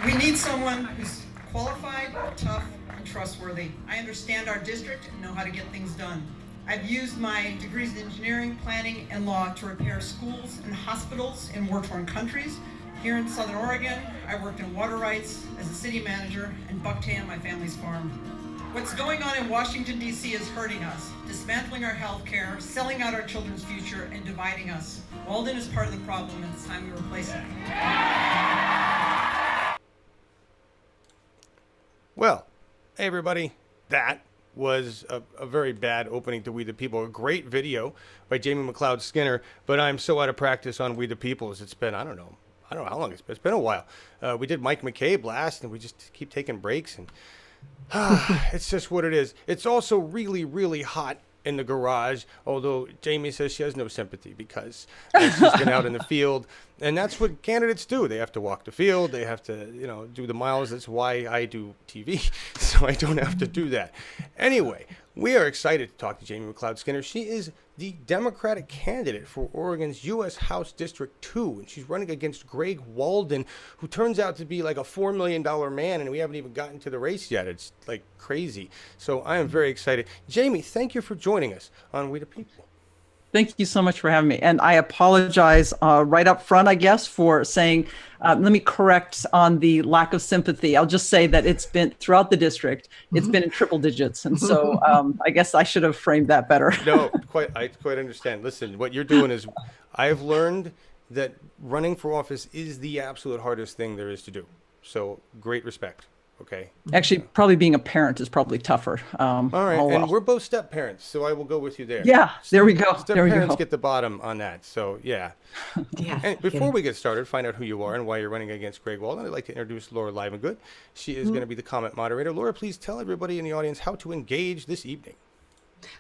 We need someone who's qualified, tough, and trustworthy. I understand our district and know how to get things done. I've used my degrees in engineering, planning, and law to repair schools and hospitals in war-torn countries. Here in Southern Oregon, I worked in water rights as a city manager and Bucktail, my family's farm. What's going on in Washington, D.C. is hurting us, dismantling our health care, selling out our children's future, and dividing us. Walden is part of the problem, and it's time we replace it. Well, hey everybody, that was a very bad opening to We the People. A great video by Jamie Mcleod-Skinner, but I'm so out of practice on We the Peoples. It's been, I don't know how long it's been. It's been a while. We did Mike McCabe last, and we just keep taking breaks, and it's just what it is. It's also really, really hot in the garage, although Jamie says she has no sympathy because she's been out in the field, and that's what candidates do. They have to walk the field. They have to, do the miles. That's why I do TV, so I don't have to do that. Anyway, we are excited to talk to Jamie Mcleod-Skinner. She is the Democratic candidate for Oregon's U.S. House District 2, and she's running against Greg Walden, who turns out to be like a $4 million man, and we haven't even gotten to the race yet. It's like crazy. So I am very excited. Jamie, thank you for joining us on We the People. Thank you so much for having me. And I apologize right up front, I guess, for saying, let me correct on the lack of sympathy. I'll just say that it's been throughout the district, it's been in triple digits. And so I guess I should have framed that better. No, I quite understand. Listen, what you're doing is, I've learned that running for office is the absolute hardest thing there is to do. So great respect. Okay. Actually, probably being a parent is probably tougher. All right. And we're both step parents, so I will go with you there. Yeah, there we go. Step parents get the bottom on that. So, yeah. Yeah. And before we get started, find out who you are and why you're running against Greg Walden, I'd like to introduce Laura Livengood. She is going to be the comment moderator. Laura, please tell everybody in the audience how to engage this evening.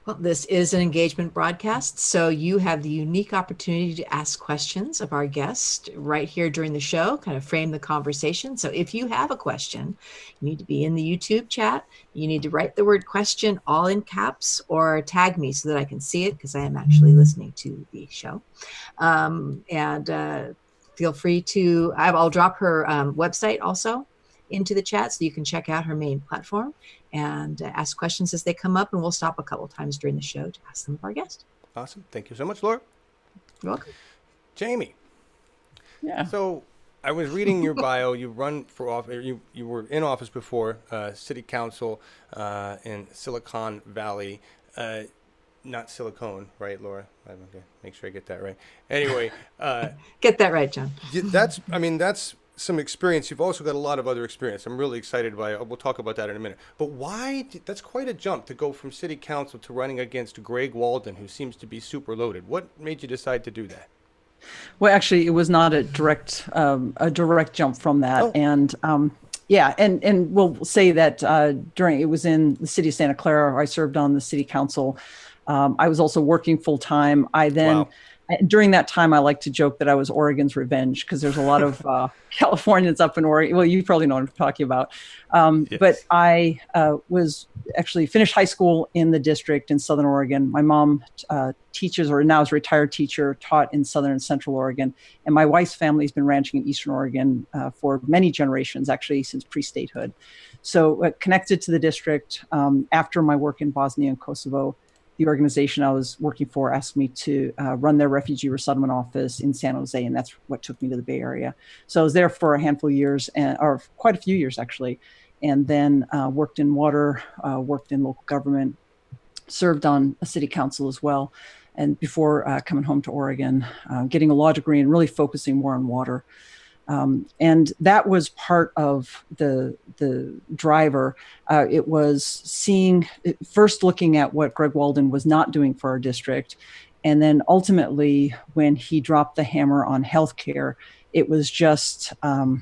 Well, this is an engagement broadcast, so you have the unique opportunity to ask questions of our guest right here during the show, kind of frame the conversation. So if you have a question, you need to be in the YouTube chat. You need to write the word question all in caps or tag me so that I can see it, because I am actually listening to the show. Feel free to, I'll drop her website also into the chat so you can check out her main platform and ask questions as they come up, and we'll stop a couple times during the show to ask them of our guest. Awesome. Thank you so much, Laura. You're welcome. Jamie. Yeah. So I was reading your bio. You run for office. You were in office before, city council in Silicon Valley. Not Silicone, right, Laura? I'm going to make sure I get that right. Anyway. Get that right, John. That's some experience. You've also got a lot of other experience. I'm really excited by it. We'll talk about that in a minute. But why? That's quite a jump to go from city council to running against Greg Walden, who seems to be super loaded. What made you decide to do that? Well, actually, it was not a direct jump from that. Oh. And and we'll say that it was in the city of Santa Clara. I served on the city council. I was also working full time. Wow. During that time, I like to joke that I was Oregon's revenge, because there's a lot of Californians up in Oregon. Well, you probably know what I'm talking about. Yes. But I was actually finished high school in the district in Southern Oregon. My mom teaches, or now is a retired teacher, taught in Southern and Central Oregon. And my wife's family has been ranching in Eastern Oregon for many generations, actually since pre-statehood. So connected to the district after my work in Bosnia and Kosovo. The organization I was working for asked me to run their refugee resettlement office in San Jose, and that's what took me to the Bay Area. So I was there for a handful of years, or quite a few years actually, and then worked in water, worked in local government, served on a city council as well, and before coming home to Oregon, getting a law degree and really focusing more on water. And that was part of the driver. It was first looking at what Greg Walden was not doing for our district. And then ultimately, when he dropped the hammer on healthcare, it was just, there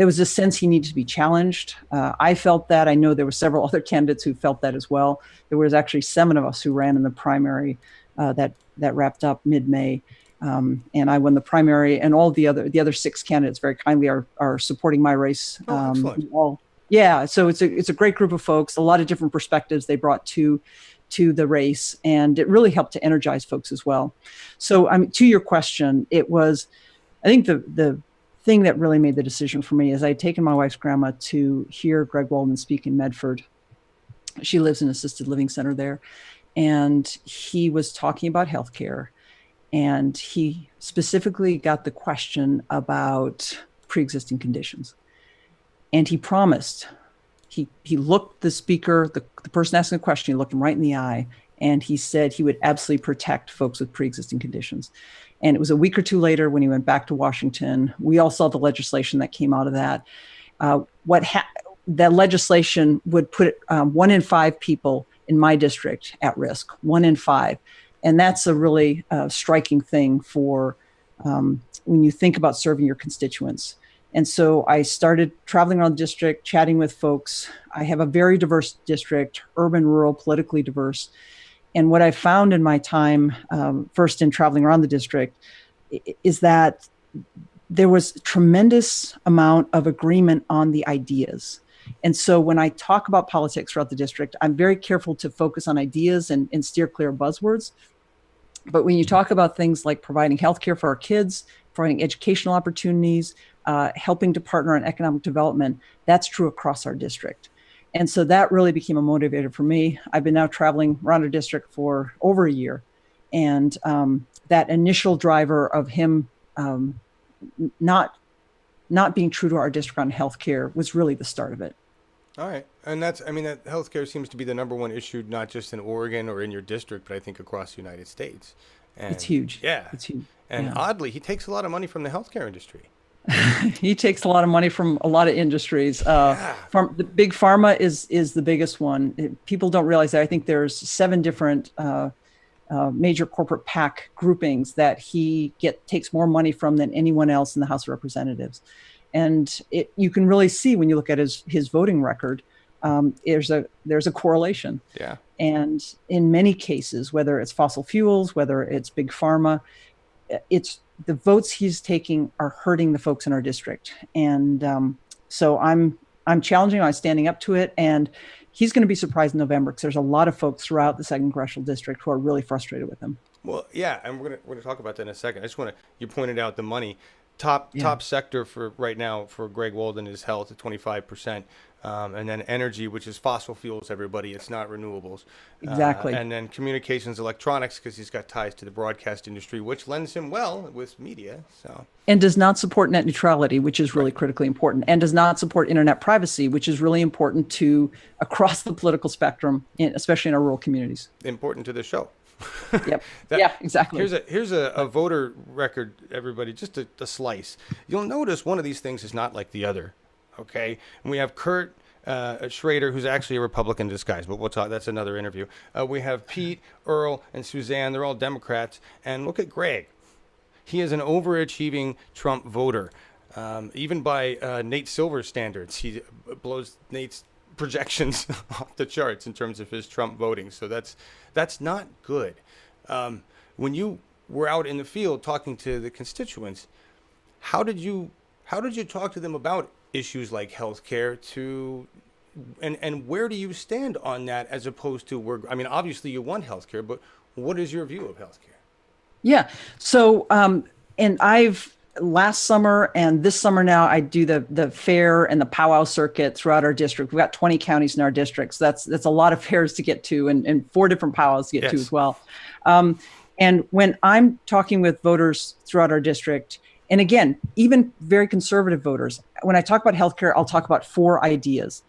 was a sense he needed to be challenged. I felt that. I know there were several other candidates who felt that as well. There was actually 7 of us who ran in the primary that wrapped up mid-May. And I won the primary, and all the other 6 candidates very kindly are supporting my race. Excellent. So it's a great group of folks, a lot of different perspectives they brought to the race, and it really helped to energize folks as well. So to your question, it was, I think the thing that really made the decision for me is I'd taken my wife's grandma to hear Greg Walden speak in Medford. She lives in an assisted living center there. And he was talking about healthcare. And he specifically got the question about pre-existing conditions. And he promised, he looked the speaker, the person asking the question, he looked him right in the eye. And he said he would absolutely protect folks with pre-existing conditions. And it was a week or two later when he went back to Washington. We all saw the legislation that came out of that. That legislation would put 1 in 5 people in my district at risk, 1 in 5. And that's a really striking thing for when you think about serving your constituents. And so I started traveling around the district, chatting with folks. I have a very diverse district, urban, rural, politically diverse. And what I found in my time, first in traveling around the district, is that there was a tremendous amount of agreement on the ideas. And so when I talk about politics throughout the district, I'm very careful to focus on ideas and steer clear of buzzwords. But when you talk about things like providing healthcare for our kids, providing educational opportunities, helping to partner on economic development, that's true across our district. And so that really became a motivator for me. I've been now traveling around our district for over a year. And that initial driver of him not being true to our district on healthcare was really the start of it. All right. And that healthcare seems to be the number one issue, not just in Oregon or in your district, but I think across the United States. And it's huge. Yeah. It's huge. And oddly, he takes a lot of money from the healthcare industry. He takes a lot of money from a lot of industries. The big pharma is the biggest one. People don't realize that. I think there's 7 different major corporate PAC groupings that he takes more money from than anyone else in the House of Representatives. And you can really see when you look at his voting record, there's a correlation. Yeah. And in many cases, whether it's fossil fuels, whether it's big pharma, it's the votes he's taking are hurting the folks in our district. And so I'm challenging him, I'm standing up to it. And he's going to be surprised in November because there's a lot of folks throughout the 2nd Congressional District who are really frustrated with him. Well, yeah, and we're gonna talk about that in a second. I just you pointed out the money. Top sector for right now for Greg Walden is health at 25%, and then energy, which is fossil fuels. Everybody, it's not renewables. Exactly. And then communications, electronics, because he's got ties to the broadcast industry, which lends him well with media. So. And does not support net neutrality, which is really critically important, and does not support internet privacy, which is really important to across the political spectrum, especially in our rural communities. Important to the show. Yep. Yeah, exactly. Here's a voter record, everybody, just a slice. You'll notice one of these things is not like the other. Okay. And we have Kurt Schrader, who's actually a Republican in disguise, but we'll talk. That's another interview. We have Pete, Earl, and Suzanne. They're all Democrats. And look at Greg. He is an overachieving Trump voter. Even by Nate Silver's standards, he blows Nate's projections off the charts in terms of his Trump voting. So that's not good. When you were out in the field talking to the constituents, how did you talk to them about issues like healthcare and where do you stand on that as opposed to obviously you want healthcare, but what is your view of healthcare? Yeah. So and I've last summer and this summer now, I do the fair and the powwow circuit throughout our district. We've got 20 counties in our district. So that's a lot of fairs to get to and 4 different powwows to get to as well. And when I'm talking with voters throughout our district, and again, even very conservative voters, when I talk about healthcare, I'll talk about 4 ideas.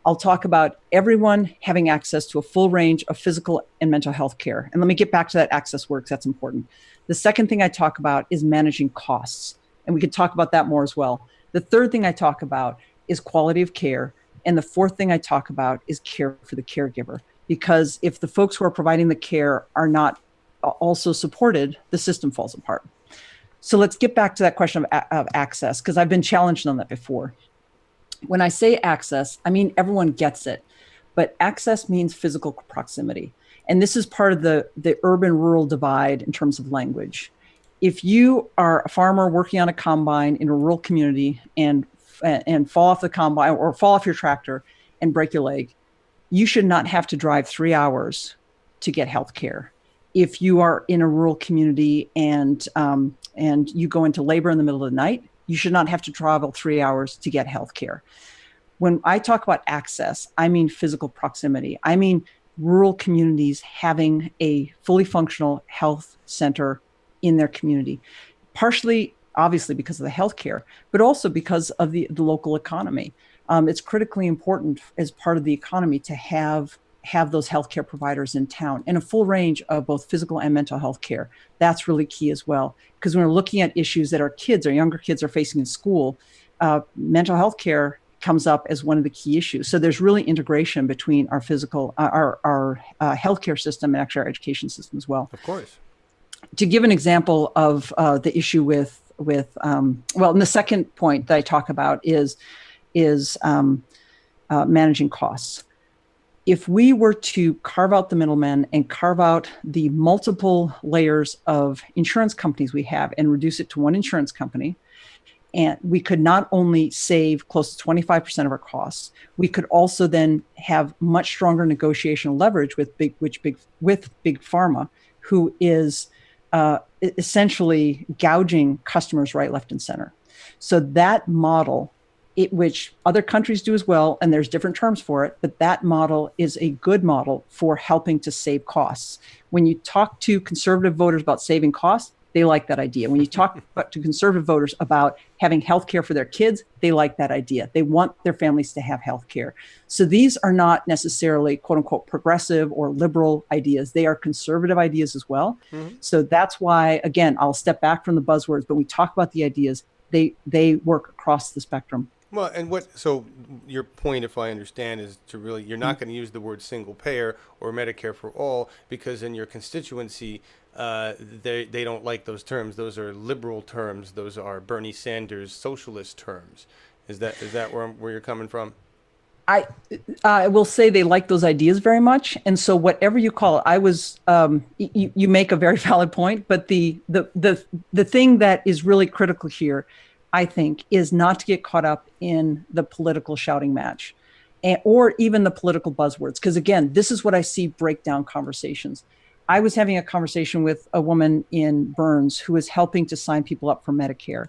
I'll talk about everyone having access to a full range of physical and mental health care. And let me get back to that access work, 'cause that's important. The second thing I talk about is managing costs. And we could talk about that more as well. The third thing I talk about is quality of care. And the fourth thing I talk about is care for the caregiver. Because if the folks who are providing the care are not also supported, the system falls apart. So let's get back to that question of access, because I've been challenged on that before. When I say access, I mean everyone gets it. But access means physical proximity. And this is part of the urban-rural divide in terms of language. If you are a farmer working on a combine in a rural community and fall off the combine or fall off your tractor and break your leg, you should not have to drive 3 hours to get health care. If you are in a rural community and you go into labor in the middle of the night, you should not have to travel 3 hours to get health care. When I talk about access, I mean physical proximity. I mean rural communities having a fully functional health center in their community, partially, obviously, because of the healthcare, but also because of the local economy. It's critically important as part of the economy to have those healthcare providers in town, and a full range of both physical and mental health care. That's really key as well. Because when we're looking at issues that our younger kids are facing in school, mental health care comes up as one of the key issues. So there's really integration between our healthcare system and actually our education system as well. Of course. To give an example of the issue with and the second point that I talk about is managing costs. If we were to carve out the middlemen and carve out the multiple layers of insurance companies we have and reduce it to one insurance company, and we could not only save close to 25% of our costs, we could also then have much stronger negotiation leverage with big pharma, who is essentially gouging customers right, left, and center. So that model, which other countries do as well, and there's different terms for it, but that model is a good model for helping to save costs. When you talk to conservative voters about saving costs, they like that idea. When you talk to conservative voters about having health care for their kids, they like that idea. They want their families to have health care. So these are not necessarily, quote unquote, progressive or liberal ideas. They are conservative ideas as well. Mm-hmm. So that's why, again, I'll step back from the buzzwords, but we talk about the ideas. They work across the spectrum. Well, so your point, if I understand, is to really, you're not going to use the word single payer or Medicare for all, because in your constituency, they don't like those terms. Those are liberal terms. Those are Bernie Sanders socialist terms. Is that where you're coming from? I will say they like those ideas very much, and so whatever you call it, you make a very valid point. But the thing that is really critical here, I think, is not to get caught up in the political shouting match, or even the political buzzwords. Because again, this is what I see break down conversations. I was having a conversation with a woman in Burns who was helping to sign people up for Medicare,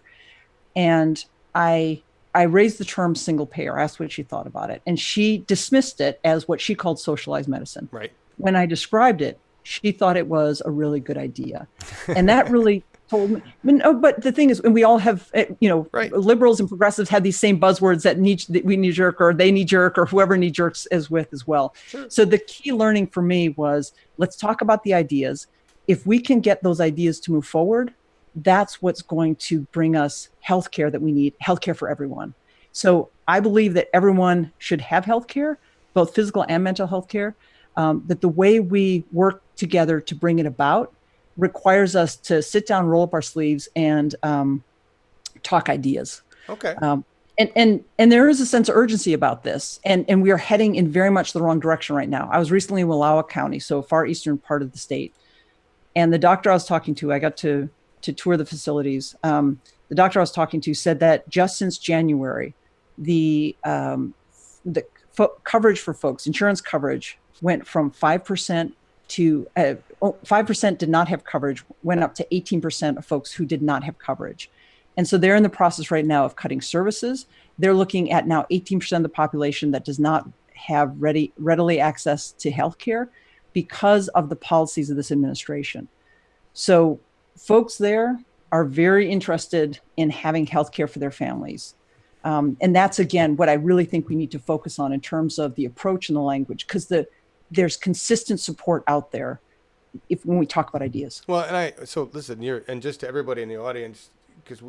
and I raised the term single payer. I asked what she thought about it, and she dismissed it as what she called socialized medicine. Right. When I described it, she thought it was a really good idea, and that really told me. But the thing is, and we all have, right. Liberals and progressives have these same buzzwords that we knee jerk, or they knee jerk, or whoever knee jerks as well. Sure. So the key learning for me was, let's talk about the ideas. If we can get those ideas to move forward, that's what's going to bring us healthcare that we need, healthcare for everyone. So I believe that everyone should have healthcare, both physical and mental healthcare. That the way we work together to bring it about requires us to sit down, roll up our sleeves, and talk ideas. Okay. And there is a sense of urgency about this, and we are heading in very much the wrong direction right now. I was recently in Wallowa County, so far eastern part of the state, and the doctor I was talking to, I got to tour the facilities. The doctor I was talking to said that just since January, the coverage for folks, insurance coverage, went from 5% to 5% did not have coverage, went up to 18% of folks who did not have coverage. And so they're in the process right now of cutting services. They're looking at now 18% of the population that does not have readily access to healthcare because of the policies of this administration. So folks there are very interested in having healthcare for their families. And that's, again, what I really think we need to focus on in terms of the approach and the language, because there's consistent support out there when we talk about ideas. Well, so listen, and just to everybody in the audience, because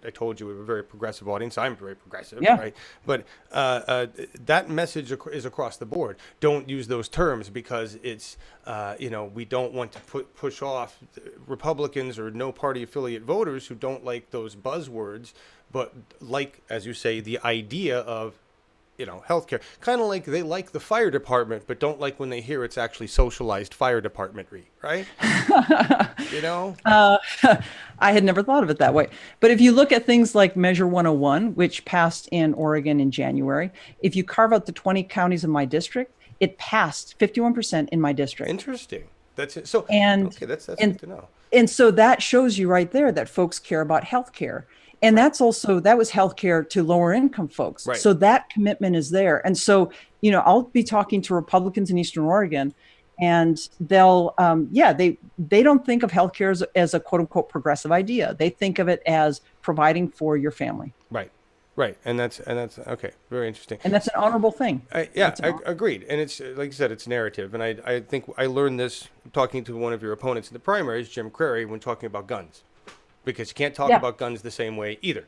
I told you we were a very progressive audience. I'm very progressive, yeah. Right? But that message is across the board. Don't use those terms because it's, we don't want to push off Republicans or no party affiliate voters who don't like those buzzwords, but like, as you say, the idea of, healthcare. Kind of like they like the fire department, but don't like when they hear it's actually socialized fire departmentry, right? I had never thought of it that way. But if you look at things like Measure 101, which passed in Oregon in January, if you carve out the 20 counties in my district, it passed 51% in my district. Interesting. That's it. So, okay, that's good to know. And so that shows you right there that folks care about healthcare. And that was healthcare to lower income folks. Right. So that commitment is there. And so, I'll be talking to Republicans in Eastern Oregon, and they'll, they don't think of healthcare as a quote unquote progressive idea. They think of it as providing for your family. Right. Right. And that's okay. Very interesting. And that's an honorable thing. Agreed. And it's, like you said, it's narrative. And I think I learned this talking to one of your opponents in the primaries, Jim Crary, when talking about guns, because you can't talk about guns the same way either.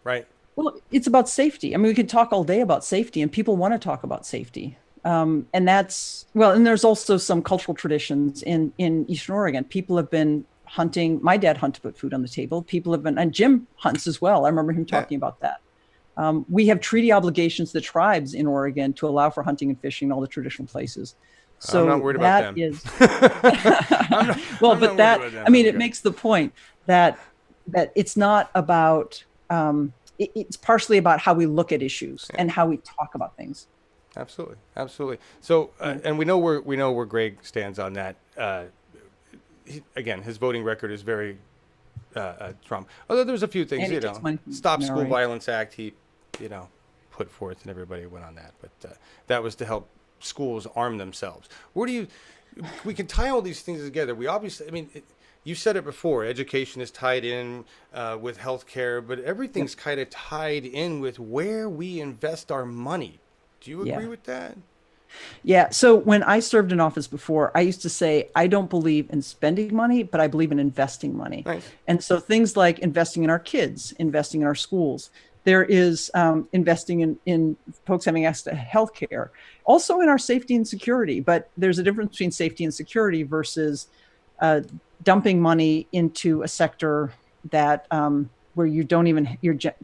Right. Well, it's about safety. I mean, we could talk all day about safety, and people want to talk about safety. And there's also some cultural traditions in Eastern Oregon. People have been hunting. My dad hunted to put food on the table. People have been, and Jim hunts as well. I remember him talking about that. We have treaty obligations to the tribes in Oregon to allow for hunting and fishing in all the traditional places. So I'm not worried about them. It makes the point that it's not about, it's partially about how we look at issues and how we talk about things. Absolutely. So, and we know where Greg stands on that. Again, his voting record is very Trump. Although there's a few things, Stop School Violence Act, he, put forth, and everybody went on that. But that was to help schools arm themselves. We can tie all these things together. We obviously, you said it before, education is tied in with healthcare, but everything's kind of tied in with where we invest our money. Do you agree with that? Yeah. So when I served in office before, I used to say, I don't believe in spending money, but I believe in investing money. Nice. And so things like investing in our kids, investing in our schools, there is investing in folks having access to healthcare, also in our safety and security. But there's a difference between safety and security versus dumping money into a sector that where your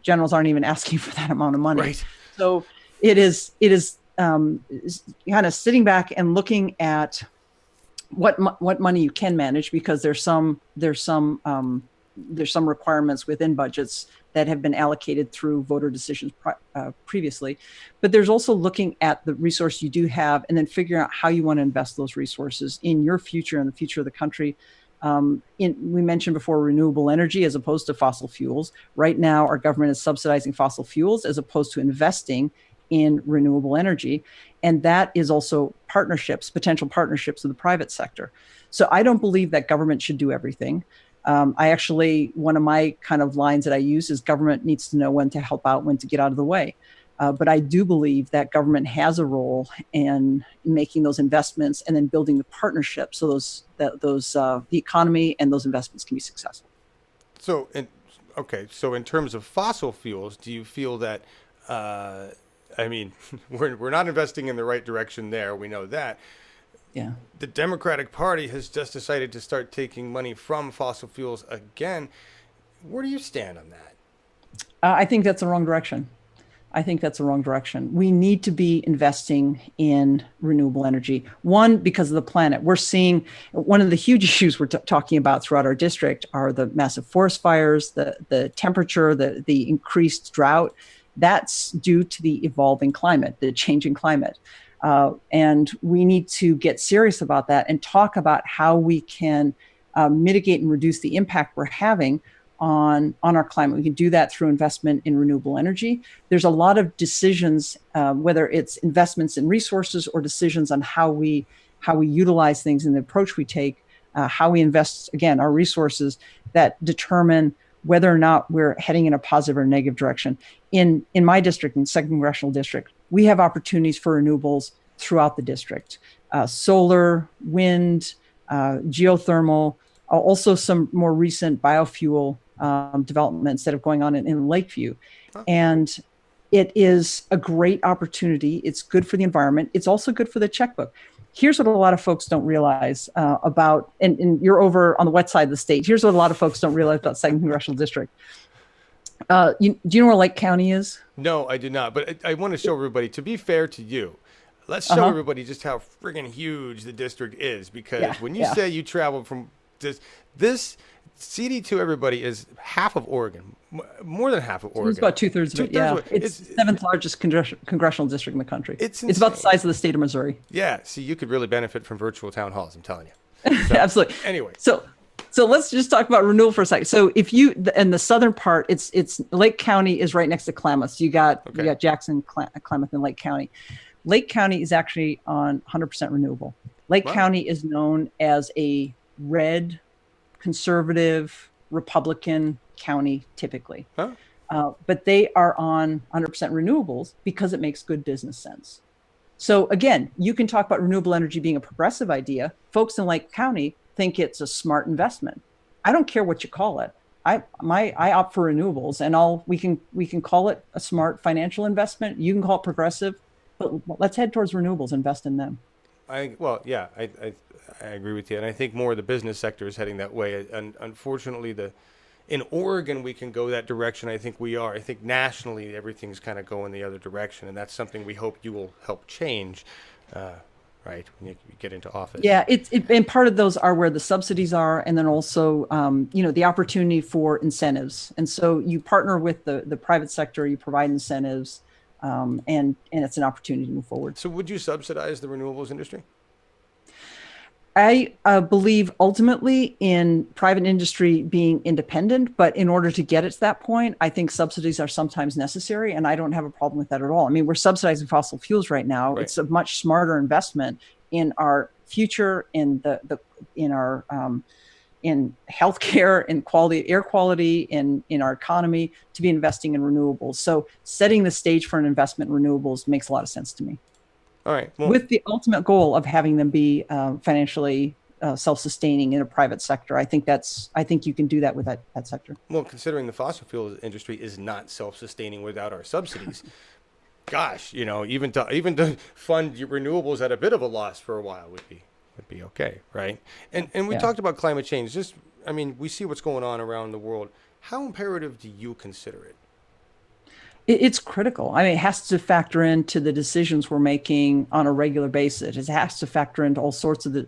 generals aren't even asking for that amount of money. Right. So it is kind of sitting back and looking at what money you can manage, because there's some requirements within budgets that have been allocated through voter decisions previously. But there's also looking at the resource you do have and then figuring out how you want to invest those resources in your future and the future of the country. We mentioned before renewable energy as opposed to fossil fuels. Right now, our government is subsidizing fossil fuels as opposed to investing in renewable energy. And that is also potential partnerships with the private sector. So I don't believe that government should do everything. One of my kind of lines that I use is government needs to know when to help out, when to get out of the way. But I do believe that government has a role in making those investments and then building the partnerships so the economy and those investments can be successful. So in terms of fossil fuels, do you feel that, we're not investing in the right direction there. We know that. Yeah. The Democratic Party has just decided to start taking money from fossil fuels again. Where do you stand on that? I think that's the wrong direction. We need to be investing in renewable energy. One, because of the planet. We're seeing one of the huge issues we're talking about throughout our district are the massive forest fires, the temperature, the increased drought. That's due to the evolving climate, the changing climate. And we need to get serious about that and talk about how we can mitigate and reduce the impact we're having on our climate. We can do that through investment in renewable energy. There's a lot of decisions, whether it's investments in resources or decisions on how we utilize things and the approach we take, how we invest, again, our resources that determine whether or not we're heading in a positive or negative direction. In my district, in 2nd Congressional District, we have opportunities for renewables throughout the district. Solar, wind, geothermal, also some more recent biofuel developments that are going on in Lakeview. And it is a great opportunity. It's good for the environment. It's also good for the checkbook. Here's what a lot of folks don't realize about, and you're over on the west side of the state. Here's what a lot of folks don't realize about 2nd Congressional District. Do you know where Lake County is? No, I do not. But I want to show everybody, to be fair to you, let's show everybody just how friggin' huge the district is. Because when you say you travel from this CD2, everybody, is half of Oregon, more than half of Oregon. It's about 2/3 of it. Yeah, it's the 7th largest congressional district in the country. It's about the size of the state of Missouri. Yeah. See, you could really benefit from virtual town halls. I'm telling you. So, Absolutely. Anyway. So So let's just talk about renewal for a second. So if you in the southern part, it's Lake County is right next to Klamath. So you got Jackson, Klamath, and Lake County. Lake County is actually on 100% renewable. Lake County is known as a red, conservative, Republican county typically. But they are on 100% renewables because it makes good business sense. So again, you can talk about renewable energy being a progressive idea. Folks in Lake County think it's a smart investment. I don't care what you call it. I opt for renewables, and we can call it a smart financial investment. You can call it progressive, but let's head towards renewables, invest in them. I agree with you, and I think more of the business sector is heading that way. And unfortunately, in Oregon we can go that direction. I think we are. I think nationally everything's kind of going the other direction, and that's something we hope you will help change. Right, when you get into office. Yeah, and part of those are where the subsidies are, and then also, the opportunity for incentives. And so you partner with the private sector, you provide incentives, and it's an opportunity to move forward. So would you subsidize the renewables industry? I believe ultimately in private industry being independent, but in order to get it to that point, I think subsidies are sometimes necessary, and I don't have a problem with that at all. I mean, we're subsidizing fossil fuels right now. Right. It's a much smarter investment in our future, in in healthcare, in air quality, in our economy, to be investing in renewables. So setting the stage for an investment in renewables makes a lot of sense to me. All right. Well, with the ultimate goal of having them be financially self-sustaining in a private sector. I think you can do that with that sector. Well, considering the fossil fuel industry is not self-sustaining without our subsidies, gosh, even to fund renewables at a bit of a loss for a while would be okay, right? And we talked about climate change. We see what's going on around the world. How imperative do you consider it? It's critical. I mean, it has to factor into the decisions we're making on a regular basis. It has to factor into all sorts of the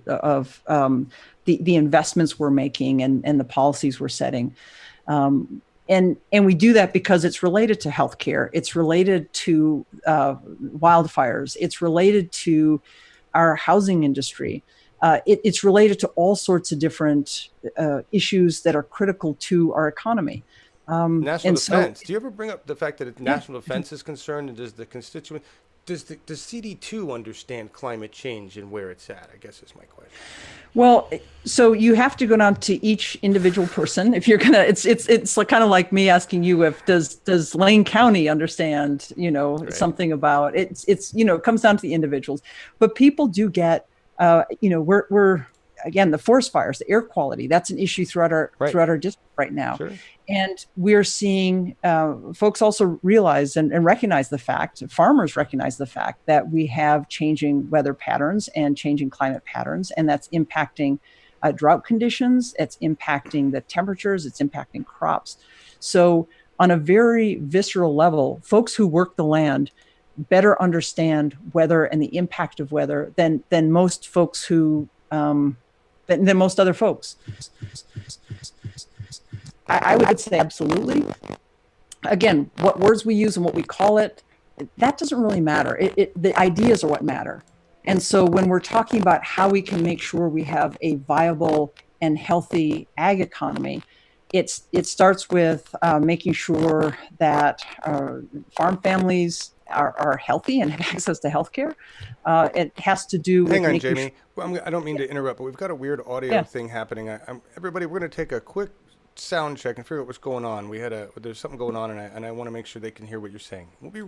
investments we're making and the policies we're setting. And we do that because it's related to healthcare. It's related to wildfires. It's related to our housing industry. It's related to all sorts of different issues that are critical to our economy. National defense. Do you ever bring up the fact that national defense is concerned, and does CD2 understand climate change and where it's at? I guess is my question. Well, so you have to go down to each individual person. If you're gonna, it's like, kind of like me asking you if does Lane County understand, right, something about it. It comes down to the individuals, but people do get, we're again, the forest fires, the air quality, that's an issue throughout our district right now. Sure. And we're seeing folks also realize and recognize the fact, farmers recognize the fact that we have changing weather patterns and changing climate patterns, and that's impacting drought conditions, it's impacting the temperatures, it's impacting crops. So on a very visceral level, folks who work the land better understand weather and the impact of weather than most folks who than most other folks. I would say absolutely. Again, what words we use and what we call it, that doesn't really matter. The ideas are what matter. And so when we're talking about how we can make sure we have a viable and healthy ag economy, it starts with making sure that farm families are healthy and have access to healthcare. It has to do with. Hang on, Jamie. I don't mean to interrupt, but we've got a weird audio thing happening. Everybody, we're going to take a quick sound check and figure out what's going on. There's something going on, and I want to make sure they can hear what you're saying. We'll be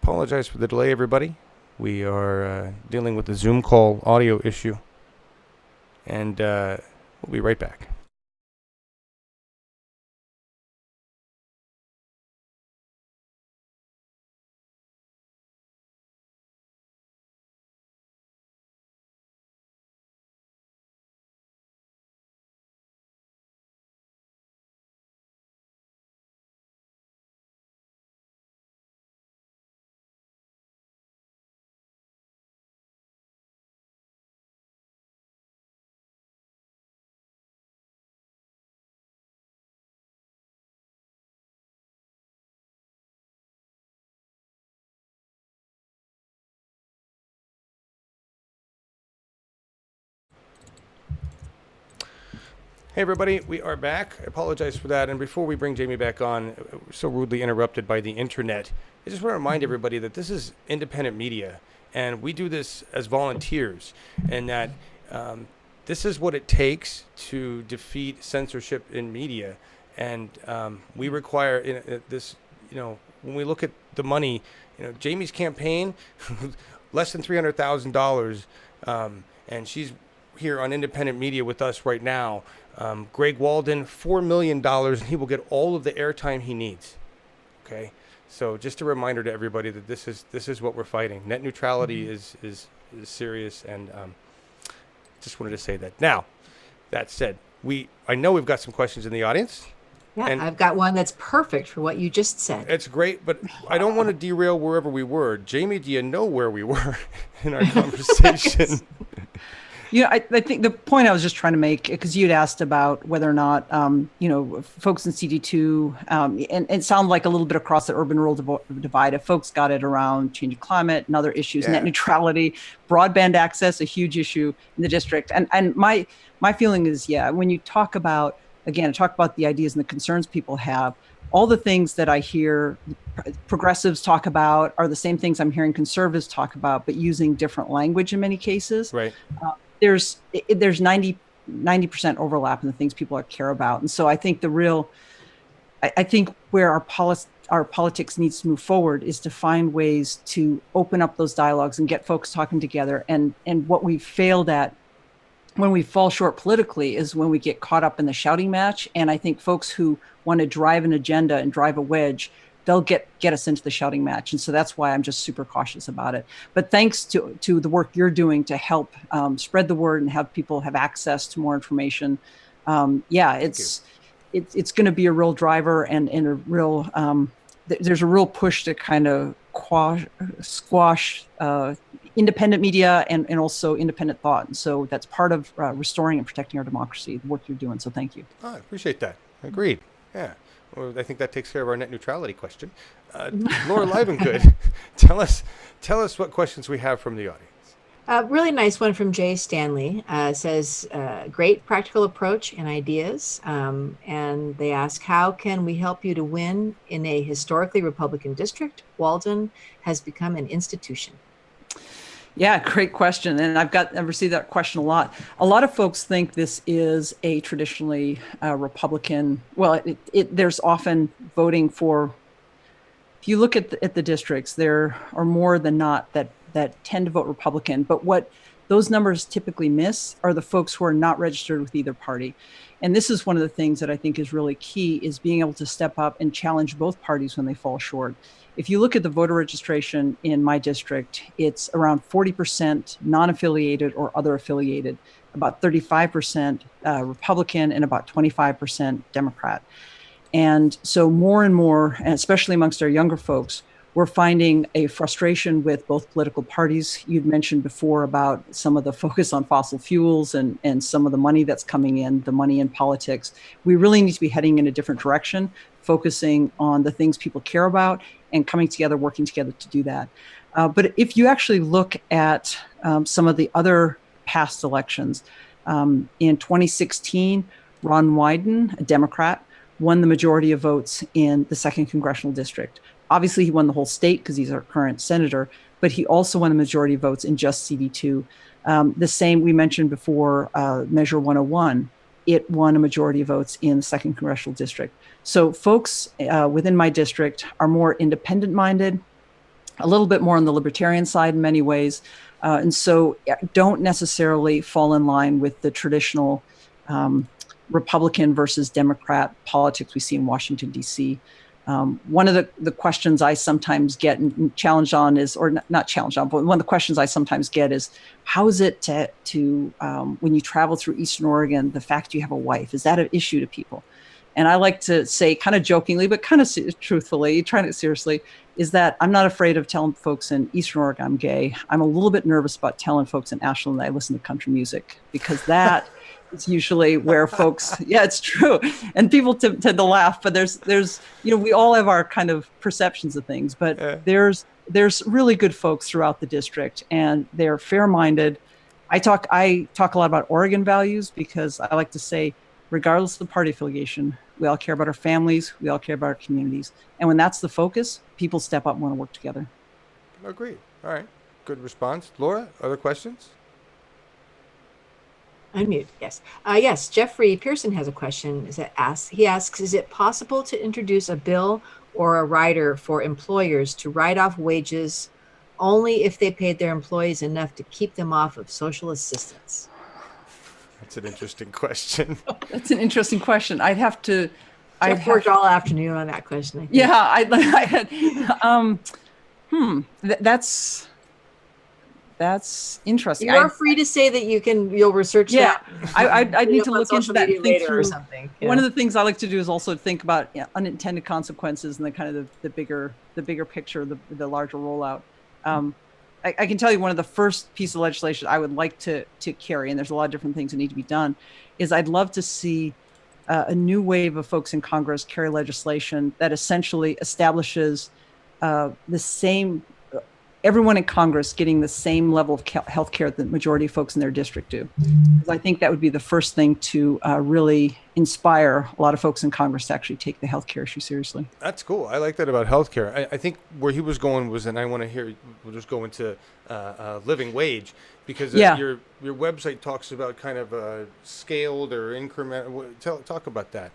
apologize for the delay, everybody. We are dealing with the Zoom call audio issue, and we'll be right back. Hey everybody, we are back. I apologize for that. And before we bring Jamie back on, so rudely interrupted by the internet, I just want to remind everybody that this is independent media, and we do this as volunteers, and that this is what it takes to defeat censorship in media. And we require this, when we look at the money, Jamie's campaign, less than $300,000, and she's here on independent media with us right now. Greg Walden, $4 million, and he will get all of the airtime he needs. Okay, so just a reminder to everybody that this is what we're fighting. Net neutrality is serious, and just wanted to say that. Now, that said, I know we've got some questions in the audience. Yeah, and I've got one that's perfect for what you just said. It's great, but I don't want to derail wherever we were. Jamie, do you know where we were in our conversation? I think the point I was just trying to make, because you'd asked about whether or not, folks in CD2, and it sounded like a little bit across the urban-rural divide. If folks got it around changing climate and other issues, net neutrality, broadband access, a huge issue in the district. And my feeling is, when you talk about the ideas and the concerns people have, all the things that I hear progressives talk about are the same things I'm hearing conservatives talk about, but using different language in many cases. Right. There's 90% overlap in the things people care about. And so I think I think where our politics needs to move forward is to find ways to open up those dialogues and get folks talking together. And what we failed at when we fall short politically is when we get caught up in the shouting match. And I think folks who want to drive an agenda and drive a wedge, they'll get us into the shouting match. And so that's why I'm just super cautious about it. But thanks to the work you're doing to help spread the word and have people have access to more information. It's going to be a real driver and a real, there's a real push to kind of squash independent media and also independent thought. And so that's part of restoring and protecting our democracy, the work you're doing. So thank you. I appreciate that. Agreed. Yeah. Well, I think that takes care of our net neutrality question. Laura Livengood, tell us what questions we have from the audience. A really nice one from Jay Stanley. Says, great practical approach and ideas. And they ask, how can we help you to win in a historically Republican district? Walden has become an institution. Yeah, great question. And I've received that question a lot. A lot of folks think this is a traditionally Republican. Well, there's often voting for, if you look at the districts, there are more than not that tend to vote Republican. But what those numbers typically miss are the folks who are not registered with either party. And this is one of the things that I think is really key, is being able to step up and challenge both parties when they fall short. If you look at the voter registration in my district, it's around 40% non-affiliated or other affiliated, about 35% Republican, and about 25% Democrat. And so more and more, and especially amongst our younger folks, we're finding a frustration with both political parties. You'd mentioned before about some of the focus on fossil fuels and some of the money that's coming in, the money in politics. We really need to be heading in a different direction, focusing on the things people care about and coming together, working together to do that. But if you actually look at some of the other past elections, in 2016, Ron Wyden, a Democrat, won the majority of votes in the 2nd Congressional District. Obviously, he won the whole state because he's our current senator, but he also won a majority of votes in just CD2. The same we mentioned before, Measure 101, it won a majority of votes in the 2nd Congressional District. So folks within my district are more independent-minded. a little bit more on the libertarian side in many ways. And so don't necessarily fall in line with the traditional Republican versus Democrat politics we see in Washington, D.C. One of the questions I sometimes get and challenged on is, or not challenged on, but one of the questions I sometimes get is, how is it to when you travel through Eastern Oregon, the fact you have a wife, is that an issue to people? And I like to say, kind of jokingly, but kind of truthfully, trying it seriously, is that I'm not afraid of telling folks in Eastern Oregon I'm gay. I'm a little bit nervous about telling folks in Ashland that I listen to country music, because that is usually where folks, yeah, it's true. And people tend to laugh, but there's, we all have our kind of perceptions of things, but there's really good folks throughout the district, and they're fair-minded. I talk a lot about Oregon values, because I like to say, regardless of the party affiliation, we all care about our families, we all care about our communities. And when that's the focus, people step up and want to work together. Agreed. All right. Good response. Laura, other questions? Unmute, yes. Yes, Jeffrey Pearson has a question. He asks, is it possible to introduce a bill or a rider for employers to write off wages only if they paid their employees enough to keep them off of social assistance? That's an interesting question. That's an interesting question. I'd have to. I've worked all afternoon on that question. I think. Yeah, I had. That's interesting. You're free to say that you'll research that. I need to look into that and think through. Or something. Yeah. One of the things I like to do is also think about unintended consequences and the kind of the bigger picture, the larger rollout. I can tell you one of the first pieces of legislation I would like to carry, and there's a lot of different things that need to be done, is I'd love to see a new wave of folks in Congress carry legislation that essentially establishes everyone in Congress getting the same level of health care that the majority of folks in their district do. Because I think that would be the first thing to really inspire a lot of folks in Congress to actually take the health care issue seriously. That's cool. I like that about healthcare. I think where he was going was, and I want to hear, we'll just go into living wage, because your website talks about kind of scaled or incremental. Talk about that.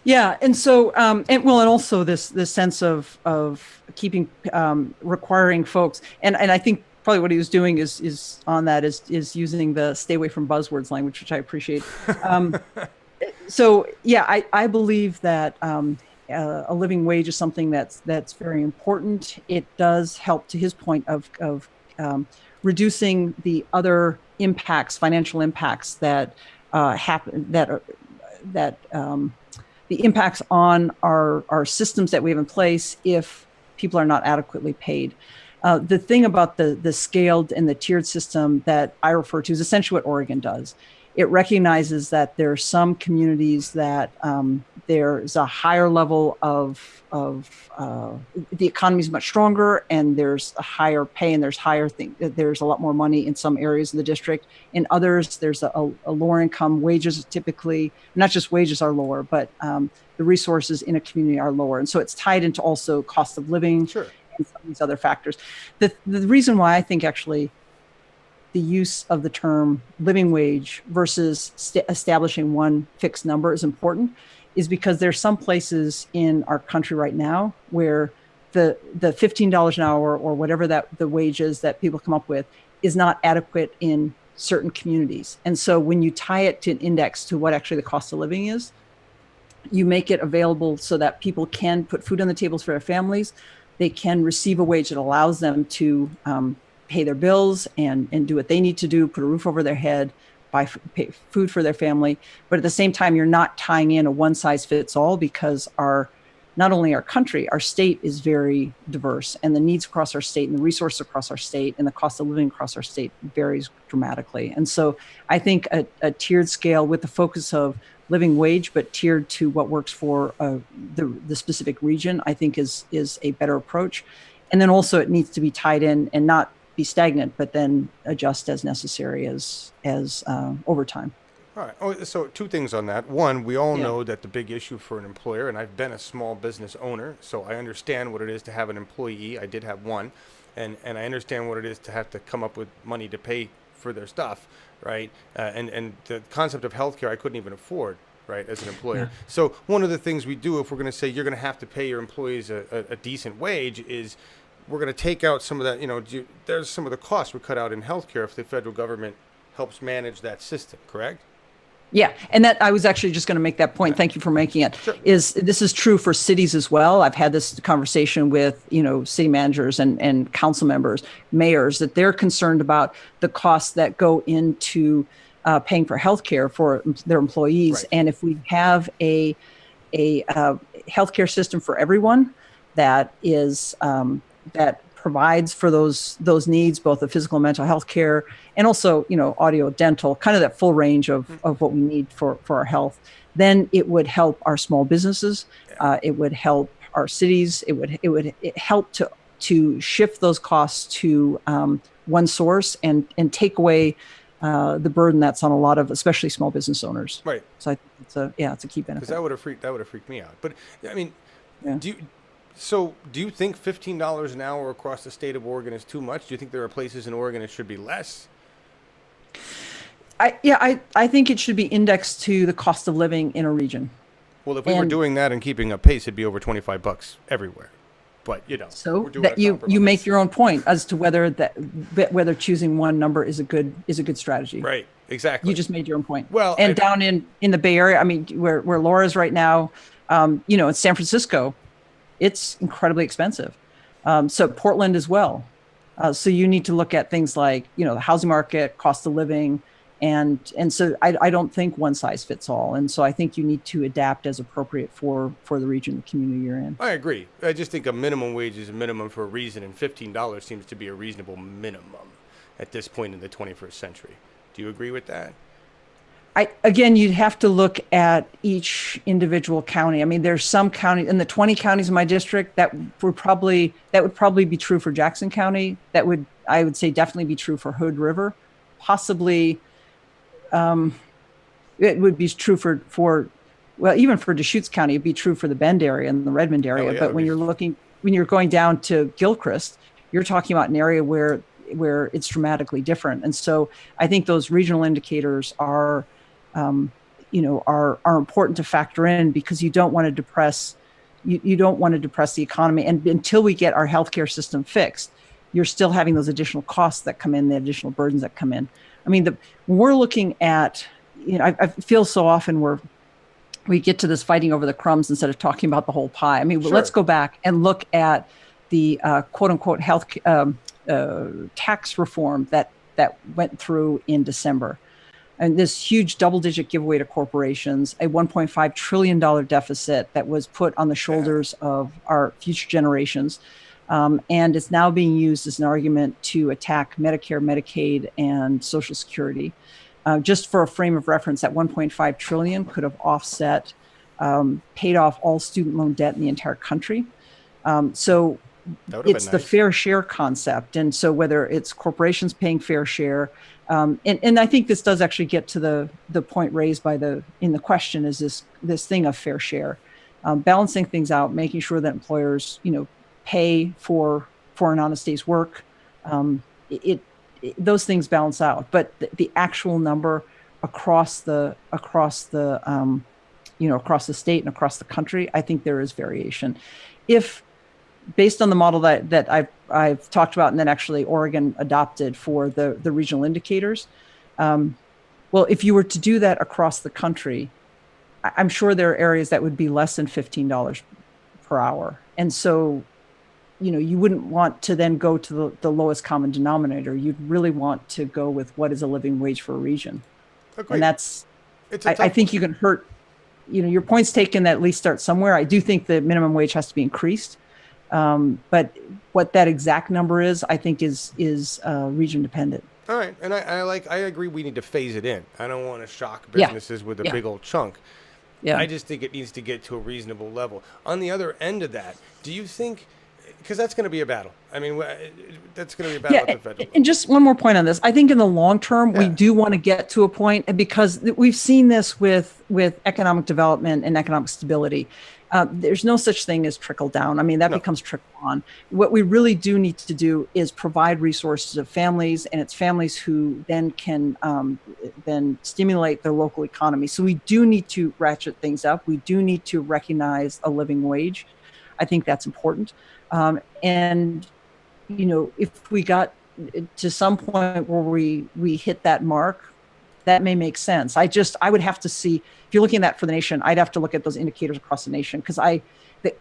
Yeah, and so, and also this sense of keeping requiring folks, and I think probably what he was doing is using the stay away from buzzwords language, which I appreciate. So yeah, I believe that a living wage is something that's very important. It does help, to his point of reducing the other impacts, financial impacts that happen, that the impacts on our systems that we have in place if people are not adequately paid. The thing about the scaled and the tiered system that I refer to is essentially what Oregon does. It recognizes that there are some communities that there's a higher level of the economy is much stronger, and there's a higher pay, and there's a lot more money in some areas of the district. In others, there's a lower income. Wages typically, not just wages are lower, but the resources in a community are lower. And so it's tied into also cost of living. Sure. And some of these other factors. The reason why I think actually the use of the term living wage versus establishing one fixed number is important is because there's some places in our country right now where the $15 an hour or whatever that the wage is that people come up with is not adequate in certain communities. And so when you tie it to an index to what actually the cost of living is, you make it available so that people can put food on the tables for their families. They can receive a wage that allows them to pay their bills and do what they need to do, put a roof over their head, pay food for their family. But at the same time, you're not tying in a one size fits all, because not only our country, our state is very diverse, and the needs across our state and the resources across our state and the cost of living across our state varies dramatically. And so I think a tiered scale with the focus of living wage, but tiered to what works for the specific region, I think is a better approach. And then also it needs to be tied in and not be stagnant, but then adjust as necessary as over time. All right. Oh, so two things on that. One, we all know that the big issue for an employer, and I've been a small business owner, so I understand what it is to have an employee. I did have one, and I understand what it is to have to come up with money to pay for their stuff, right? And the concept of healthcare I couldn't even afford, right, as an employer. Yeah. So one of the things we do, if we're going to say you're going to have to pay your employees a decent wage, is we're going to take out some of that, there's some of the costs we cut out in healthcare if the federal government helps manage that system, correct? Yeah, and that I was actually just going to make that point. Thank you for making it. Sure. This is true for cities as well. I've had this conversation with city managers and council members, mayors, that they're concerned about the costs that go into paying for healthcare for their employees. Right. And if we have a healthcare system for everyone that is that provides for those needs, both the physical and mental health care, and also, audio, dental, kind of that full range of what we need for our health, then it would help our small businesses. It would help our cities. It would help to shift those costs to one source and take away the burden that's on a lot of, especially small business owners. Right. So I think it's a key benefit. Because that would have freaked me out. But I mean, Yeah. do you think $15 an hour across the state of Oregon is too much? Do you think there are places in Oregon it should be less? I think it should be indexed to the cost of living in a region. Well, if we were doing that and keeping up pace, it'd be over $25 everywhere. But so we're doing that a you compromise. make your own point as to whether choosing one number is a good strategy. Right. Exactly. You just made your own point. Well, and down in the Bay Area, I mean, where Laura's right now, in San Francisco, it's incredibly expensive. So Portland as well. So you need to look at things like, the housing market, cost of living, and so I don't think one size fits all. And so I think you need to adapt as appropriate for the region, the community you're in. I agree. I just think a minimum wage is a minimum for a reason, and $15 seems to be a reasonable minimum at this point in the 21st century. Do you agree with that? Again, you'd have to look at each individual county. I mean, there's some county in the 20 counties in my district that would probably be true for Jackson County. I would say definitely be true for Hood River. Possibly, it would be true for even for Deschutes County, it'd be true for the Bend area and the Redmond area. Yeah, but when you're going down to Gilchrist, you're talking about an area where it's dramatically different. And so I think those regional indicators are important to factor in, because you don't want to depress the economy. And until we get our healthcare system fixed, you're still having those additional costs that come in, the additional burdens that come in. I mean, when we're looking at, I feel so often we get to this fighting over the crumbs instead of talking about the whole pie. I mean, Sure. Let's go back and look at the quote unquote health tax reform that went through in December. And this huge double-digit giveaway to corporations, a $1.5 trillion deficit that was put on the shoulders of our future generations. And it's now being used as an argument to attack Medicare, Medicaid, and Social Security. Just for a frame of reference, that $1.5 trillion could have offset, paid off all student loan debt in the entire country. So it's the fair share concept. And so whether it's corporations paying fair share, and I think this does actually get to the point raised in the question, is this thing of fair share, balancing things out, making sure that employers, pay for an honest day's work. Those things balance out, but the actual number across the state and across the country, I think there is variation. If based on the model that I've talked about, and then actually Oregon adopted for the regional indicators, well, if you were to do that across the country, I'm sure there are areas that would be less than $15 per hour, and so you wouldn't want to then go to the lowest common denominator. You'd really want to go with what is a living wage for a region. Agreed. And that's, I think you can hurt, your point's taken that at least start somewhere. I do think the minimum wage has to be increased. But what that exact number is, I think is region dependent. All right. And I agree we need to phase it in. I don't want to shock businesses with a big old chunk. Yeah. I just think it needs to get to a reasonable level. On the other end of that, do you think, because that's going to be a battle. I mean, that's going to be a battle at the federal level. And just one more point on this. I think in the long term, we do want to get to a point, because we've seen this with economic development and economic stability. There's no such thing as trickle down. I mean, that becomes trickle on. What we really do need to do is provide resources to families, and it's families who then can then stimulate their local economy. So we do need to ratchet things up. We do need to recognize a living wage. I think that's important. And if we got to some point where we hit that mark, that may make sense. I would have to see, if you're looking at that for the nation, I'd have to look at those indicators across the nation, because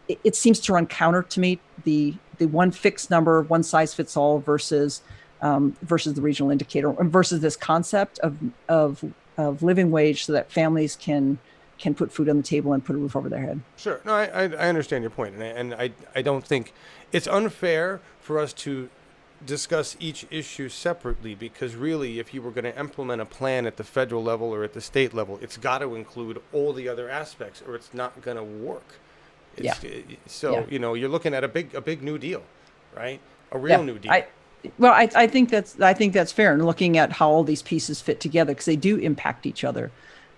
it seems to run counter to me, the one fixed number, one size fits all versus the regional indicator, versus this concept of living wage so that families can put food on the table and put a roof over their head. Sure. No, I understand your point, and I don't think it's unfair for us to discuss each issue separately, because really, if you were going to implement a plan at the federal level or at the state level, it's got to include all the other aspects, or it's not going to work. So you're looking at a big new deal, right? A real new deal. I think that's fair, and looking at how all these pieces fit together, because they do impact each other.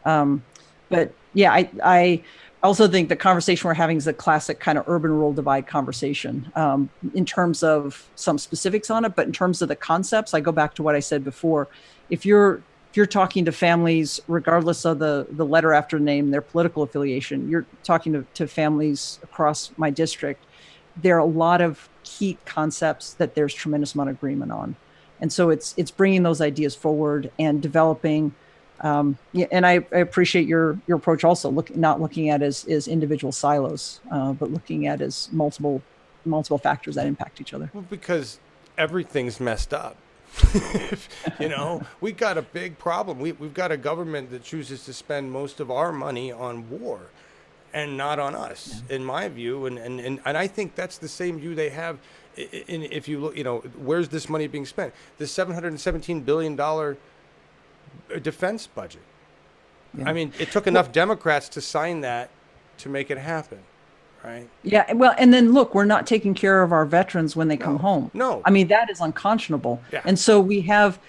But yeah, I also think the conversation we're having is a classic kind of urban-rural divide conversation, in terms of some specifics on it, but in terms of the concepts, I go back to what I said before. If you're talking to families, regardless of the letter after name, their political affiliation, you're talking to families across my district, there are a lot of key concepts that there's tremendous amount of agreement on. And so it's bringing those ideas forward and developing. And I appreciate your approach also, not looking at as individual silos, but looking at as multiple factors that impact each other. Well, because everything's messed up. We got a big problem. We've got a government that chooses to spend most of our money on war and not on us, in my view. And I think that's the same view they have. If you look, where's this money being spent? The $717 billion defense budget. Yeah. I mean, it took enough Democrats to sign that to make it happen, right? Yeah, well, and then look, we're not taking care of our veterans when they come home. No, I mean, that is unconscionable. Yeah. And so we have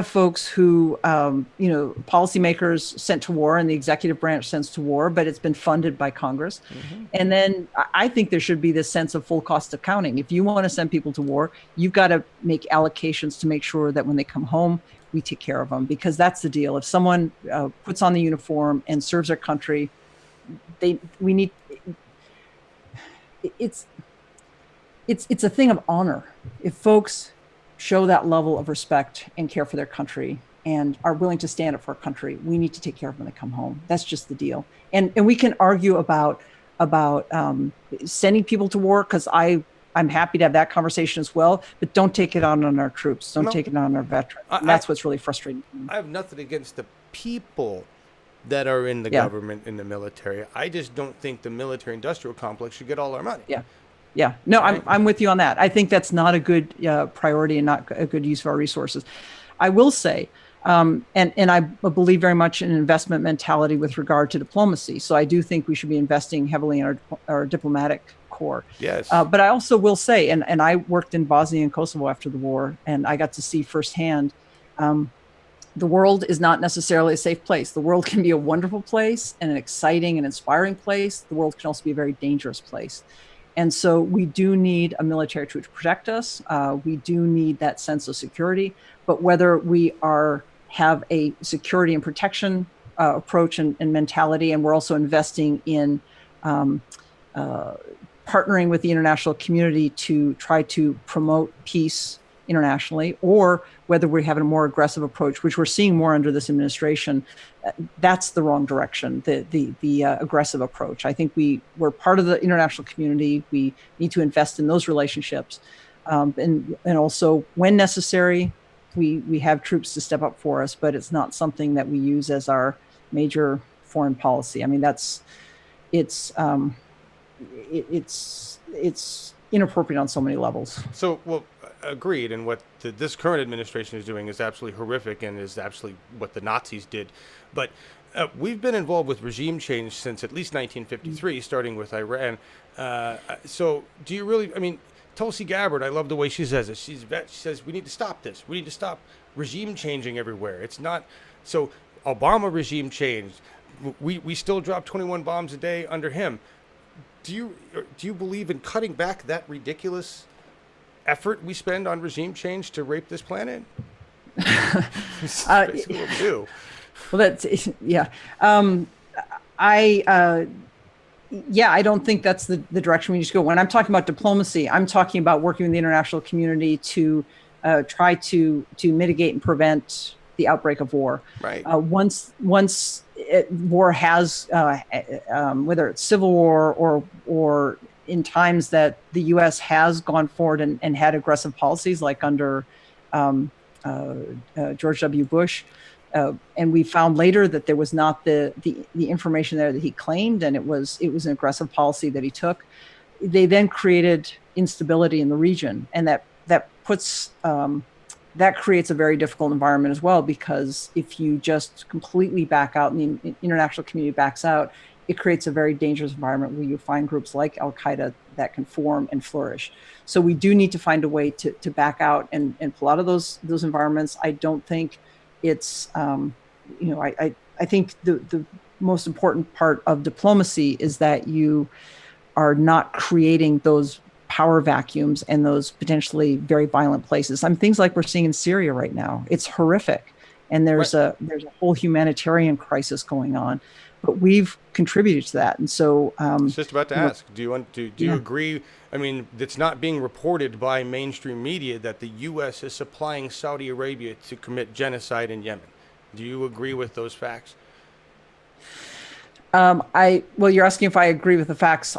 folks who, policymakers sent to war, and the executive branch sends to war, but it's been funded by Congress. Mm-hmm. And then I think there should be this sense of full cost accounting. If you want to send people to war, you've got to make allocations to make sure that when they come home, we take care of them, because that's the deal. If someone puts on the uniform and serves their country, it's a thing of honor. If folks show that level of respect and care for their country and are willing to stand up for our country, we need to take care of them when they come home. That's just the deal. And we can argue about sending people to war, because I'm happy to have that conversation as well, but don't take it on our troops. Don't take it on our veterans. That's what's really frustrating. I have nothing against the people that are in the government, in the military. I just don't think the military industrial complex should get all our money. Yeah. No, right? I'm with you on that. I think that's not a good priority and not a good use of our resources. I will say, and I believe very much in an investment mentality with regard to diplomacy. So I do think we should be investing heavily in our diplomatic corps. Yes. But I also will say, and I worked in Bosnia and Kosovo after the war, and I got to see firsthand, the world is not necessarily a safe place. The world can be a wonderful place and an exciting and inspiring place. The world can also be a very dangerous place. And so we do need a military to protect us. We do need that sense of security. But whether we have a security and protection approach and mentality, and we're also investing in partnering with the international community to try to promote peace internationally, or whether we're having a more aggressive approach, which we're seeing more under this administration, that's the wrong direction, the aggressive approach. I think we're part of the international community. We need to invest in those relationships. And also, when necessary, we have troops to step up for us, but it's not something that we use as our major foreign policy. I mean, it's inappropriate on so many levels. So, well, agreed. And what this current administration is doing is absolutely horrific, and is absolutely what the Nazis did. But we've been involved with regime change since at least 1953, starting with Iran. So do you really, I mean, Tulsi Gabbard, I love the way she says it. She says, we need to stop this. We need to stop regime changing everywhere. It's not, so Obama regime changed. We still drop 21 bombs a day under him. Do you believe in cutting back that ridiculous effort we spend on regime change to rape this planet? That's basically what we do. Well, that's, yeah. Yeah, I don't think that's the direction we need to go. When I'm talking about diplomacy, I'm talking about working with the international community to try to mitigate and prevent the outbreak of war. Right. Once war has, whether it's civil war or in times that the U.S. has gone forward and had aggressive policies, like under George W. Bush. And we found later that there was not the information there that he claimed, and it was an aggressive policy that he took. They then created instability in the region, and that puts that creates a very difficult environment as well, because if you just completely back out and the international community backs out, it creates a very dangerous environment where you find groups like Al-Qaeda that can form and flourish. So we do need to find a way to back out and pull out of those environments. I don't think it's, I think the most important part of diplomacy is that you are not creating those power vacuums and those potentially very violent places. Things like we're seeing in Syria right now. It's horrific. And there's a whole humanitarian crisis going on, but we've contributed to that. And so I was just about to ask, do you agree? I mean, it's not being reported by mainstream media that the U.S. is supplying Saudi Arabia to commit genocide in Yemen. Do you agree with those facts? Well, you're asking if I agree with the facts.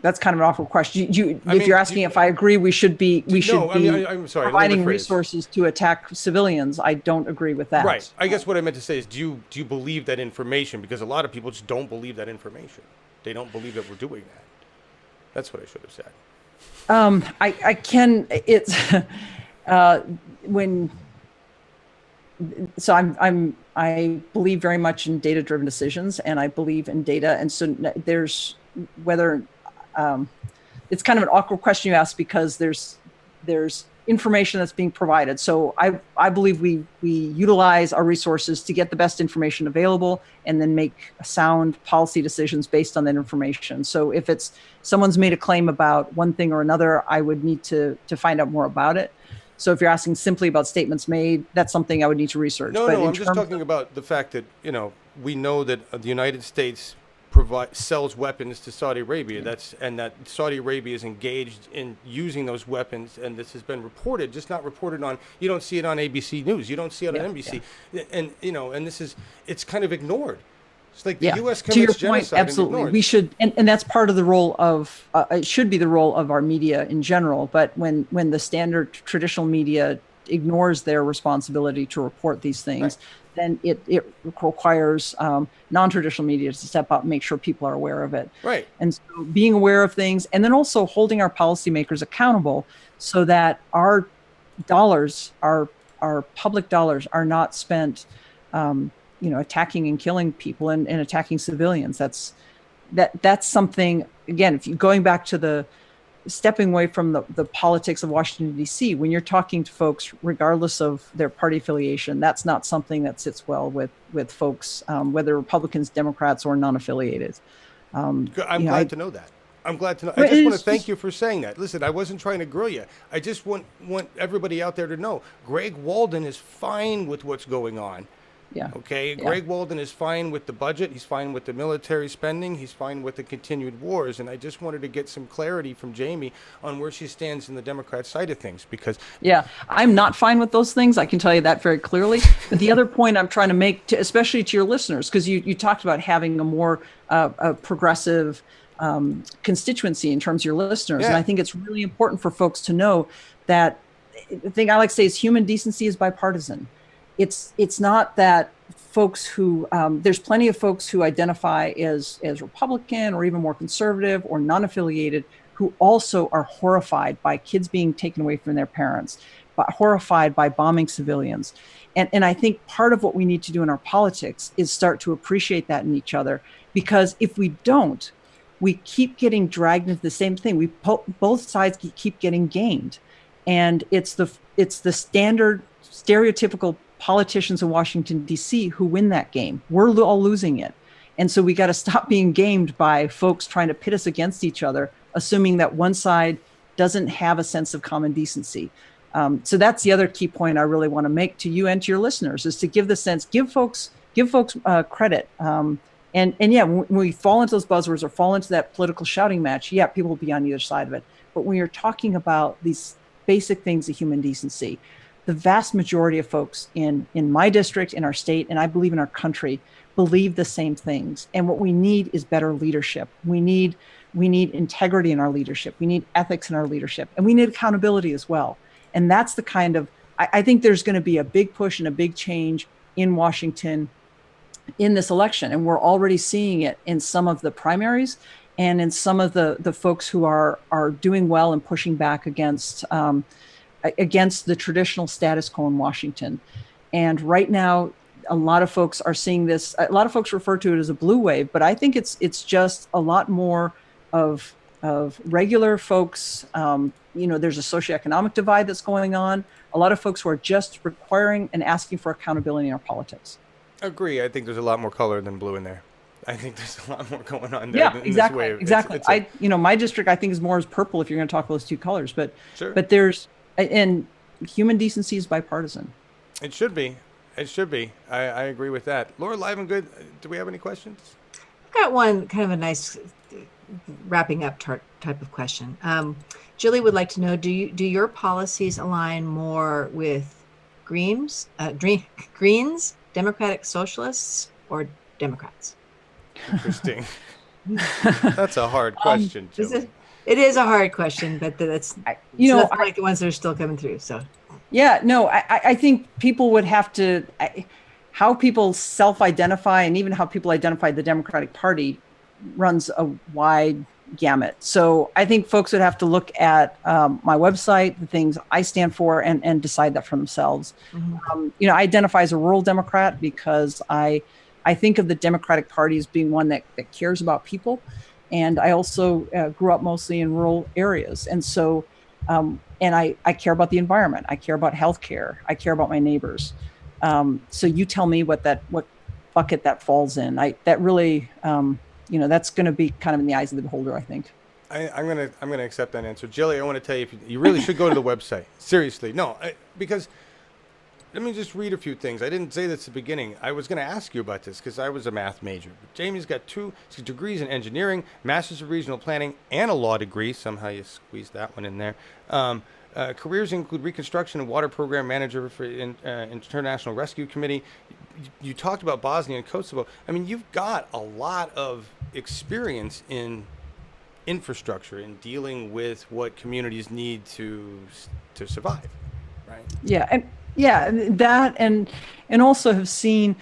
That's kind of an awful question. If you're asking if I agree, we should be I'm sorry, providing resources to attack civilians. I don't agree with that. Right. I guess what I meant to say is, do you believe that information? Because a lot of people just don't believe that information. They don't believe that we're doing that. That's what I should have said. I can. It's when. So I believe very much in data-driven decisions, and I believe in data. And so there's whether. It's kind of an awkward question you ask, because there's information that's being provided. So I believe we utilize our resources to get the best information available and then make sound policy decisions based on that information. So if it's someone's made a claim about one thing or another, I would need to find out more about it. So if you're asking simply about statements made, that's something I would need to research. No, I'm just talking about the fact that, we know that the United States sells weapons to Saudi Arabia. And that Saudi Arabia is engaged in using those weapons, and this has been reported, just not reported on. You don't see it on ABC News. You don't see it on NBC, and it's kind of ignored. It's like the U.S. commits genocide. Absolutely, we should, and that's part of the role of. It should be the role of our media in general. But when the standard traditional media ignores their responsibility to report these things. Right. Then it requires non-traditional media to step up and make sure people are aware of it. Right. And so being aware of things, and then also holding our policymakers accountable so that our dollars, our public dollars, are not spent, attacking and killing people and attacking civilians. That's something, again, if you're going back to stepping away from the politics of Washington, D.C., when you're talking to folks, regardless of their party affiliation, that's not something that sits well with folks, whether Republicans, Democrats, or non-affiliated. I'm glad to know that. I'm glad to know. I just want to thank you for saying that. Listen, I wasn't trying to grill you. I just want everybody out there to know Greg Walden is fine with what's going on. Yeah. Okay. Yeah. Greg Walden is fine with the budget. He's fine with the military spending. He's fine with the continued wars. And I just wanted to get some clarity from Jamie on where she stands in the Democrat side of things, because. Yeah, I'm not fine with those things. I can tell you that very clearly. But the other point I'm trying to make, especially to your listeners, because you talked about having a more progressive constituency in terms of your listeners. Yeah. And I think it's really important for folks to know that the thing I like to say is human decency is bipartisan. It's not that folks who there's plenty of folks who identify as Republican or even more conservative or non-affiliated who also are horrified by kids being taken away from their parents, but horrified by bombing civilians. And I think part of what we need to do in our politics is start to appreciate that in each other, because if we don't, we keep getting dragged into the same thing. Both sides keep getting gamed, and it's the standard stereotypical politicians in Washington, D.C. who win that game. We're all losing it. And so we got to stop being gamed by folks trying to pit us against each other, assuming that one side doesn't have a sense of common decency. So that's the other key point I really want to make to you and to your listeners, is to give the sense, give folks credit, And yeah, when we fall into those buzzwords or fall into that political shouting match, yeah, people will be on either side of it. But when you're talking about these basic things of human decency, the vast majority of folks in my district, in our state, and I believe in our country, believe the same things. And what we need is better leadership. We need integrity in our leadership. We need ethics in our leadership, and we need accountability as well. And that's the kind of, I think there's going to be a big push and a big change in Washington in this election. And we're already seeing it in some of the primaries and in some of the folks who are doing well and pushing back against the traditional status quo in Washington. And right now, a lot of folks are seeing this. A lot of folks refer to it as a blue wave, but I think it's just a lot more of regular folks. There's a socioeconomic divide that's going on. A lot of folks who are just requiring and asking for accountability in our politics. Agree. I think there's a lot more color than blue in there. I think there's a lot more going on there. Yeah, exactly. Exactly. My district, I think, is more as purple if you're going to talk about those two colors. But sure. But and human decency is bipartisan. It should be. It should be. I agree with that. Laura, live and good. Do we have any questions? I've got one kind of a nice wrapping up type of question. Julie would like to know: do your policies align more with Greens, Democratic Socialists, or Democrats? Interesting. That's a hard question, Julie. It is a hard question, but that's like the ones that are still coming through. So, yeah, no, I think people would have to, how people self-identify and even how people identify the Democratic Party runs a wide gamut. So I think folks would have to look at my website, the things I stand for, and decide that for themselves. Mm-hmm. I identify as a rural Democrat because I think of the Democratic Party as being one that cares about people. And I also grew up mostly in rural areas. And so, and I care about the environment. I care about healthcare. I care about my neighbors. So you tell me what bucket that falls in. That's going to be kind of in the eyes of the beholder, I think. I'm gonna accept that answer. Jilly, I want to tell you, you really should go to the website. Seriously. No, because let me just read a few things. I didn't say this at the beginning. I was going to ask you about this because I was a math major. But Jamie's got 2 degrees in engineering, Master's of Regional Planning, and a law degree. Somehow you squeezed that one in there. Careers include Reconstruction and Water Program Manager for International Rescue Committee. You talked about Bosnia and Kosovo. I mean, you've got a lot of experience in infrastructure, in dealing with what communities need to survive, right? Yeah, and also have seen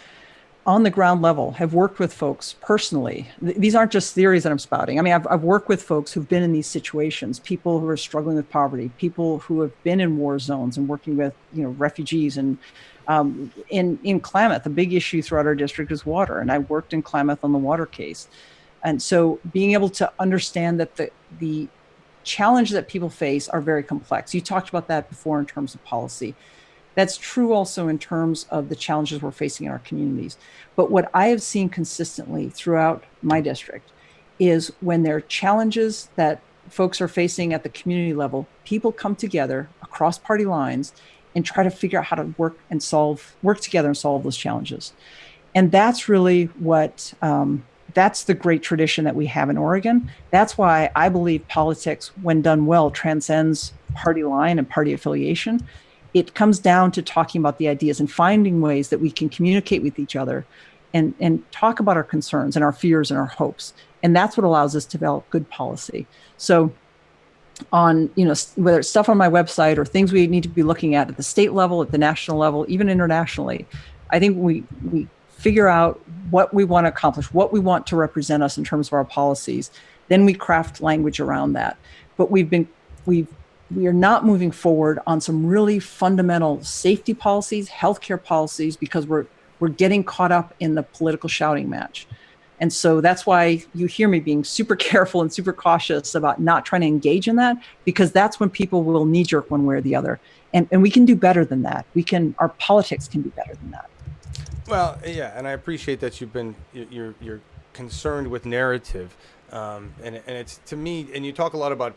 on the ground level, have worked with folks personally. These aren't just theories that I'm spouting. I mean, I've worked with folks who've been in these situations, people who are struggling with poverty, people who have been in war zones and working with, refugees. And in Klamath, the big issue throughout our district is water. And I worked in Klamath on the water case. And so being able to understand that the challenges that people face are very complex. You talked about that before in terms of policy. That's true also in terms of the challenges we're facing in our communities. But what I have seen consistently throughout my district is when there are challenges that folks are facing at the community level, people come together across party lines and try to figure out how to work together and solve those challenges. And that's really that's the great tradition that we have in Oregon. That's why I believe politics, when done well, transcends party line and party affiliation. It comes down to talking about the ideas and finding ways that we can communicate with each other and talk about our concerns and our fears and our hopes. And that's what allows us to develop good policy. So on, whether it's stuff on my website or things we need to be looking at the state level, at the national level, even internationally, I think we figure out what we want to accomplish, what we want to represent us in terms of our policies. Then we craft language around that. But we are not moving forward on some really fundamental safety policies, healthcare policies, because we're getting caught up in the political shouting match. And so that's why you hear me being super careful and super cautious about not trying to engage in that, because that's when people will knee jerk one way or the other. And we can do better than that. Our politics can be better than that. Well, yeah, and I appreciate that you're concerned with narrative, and it's, to me, and you talk a lot about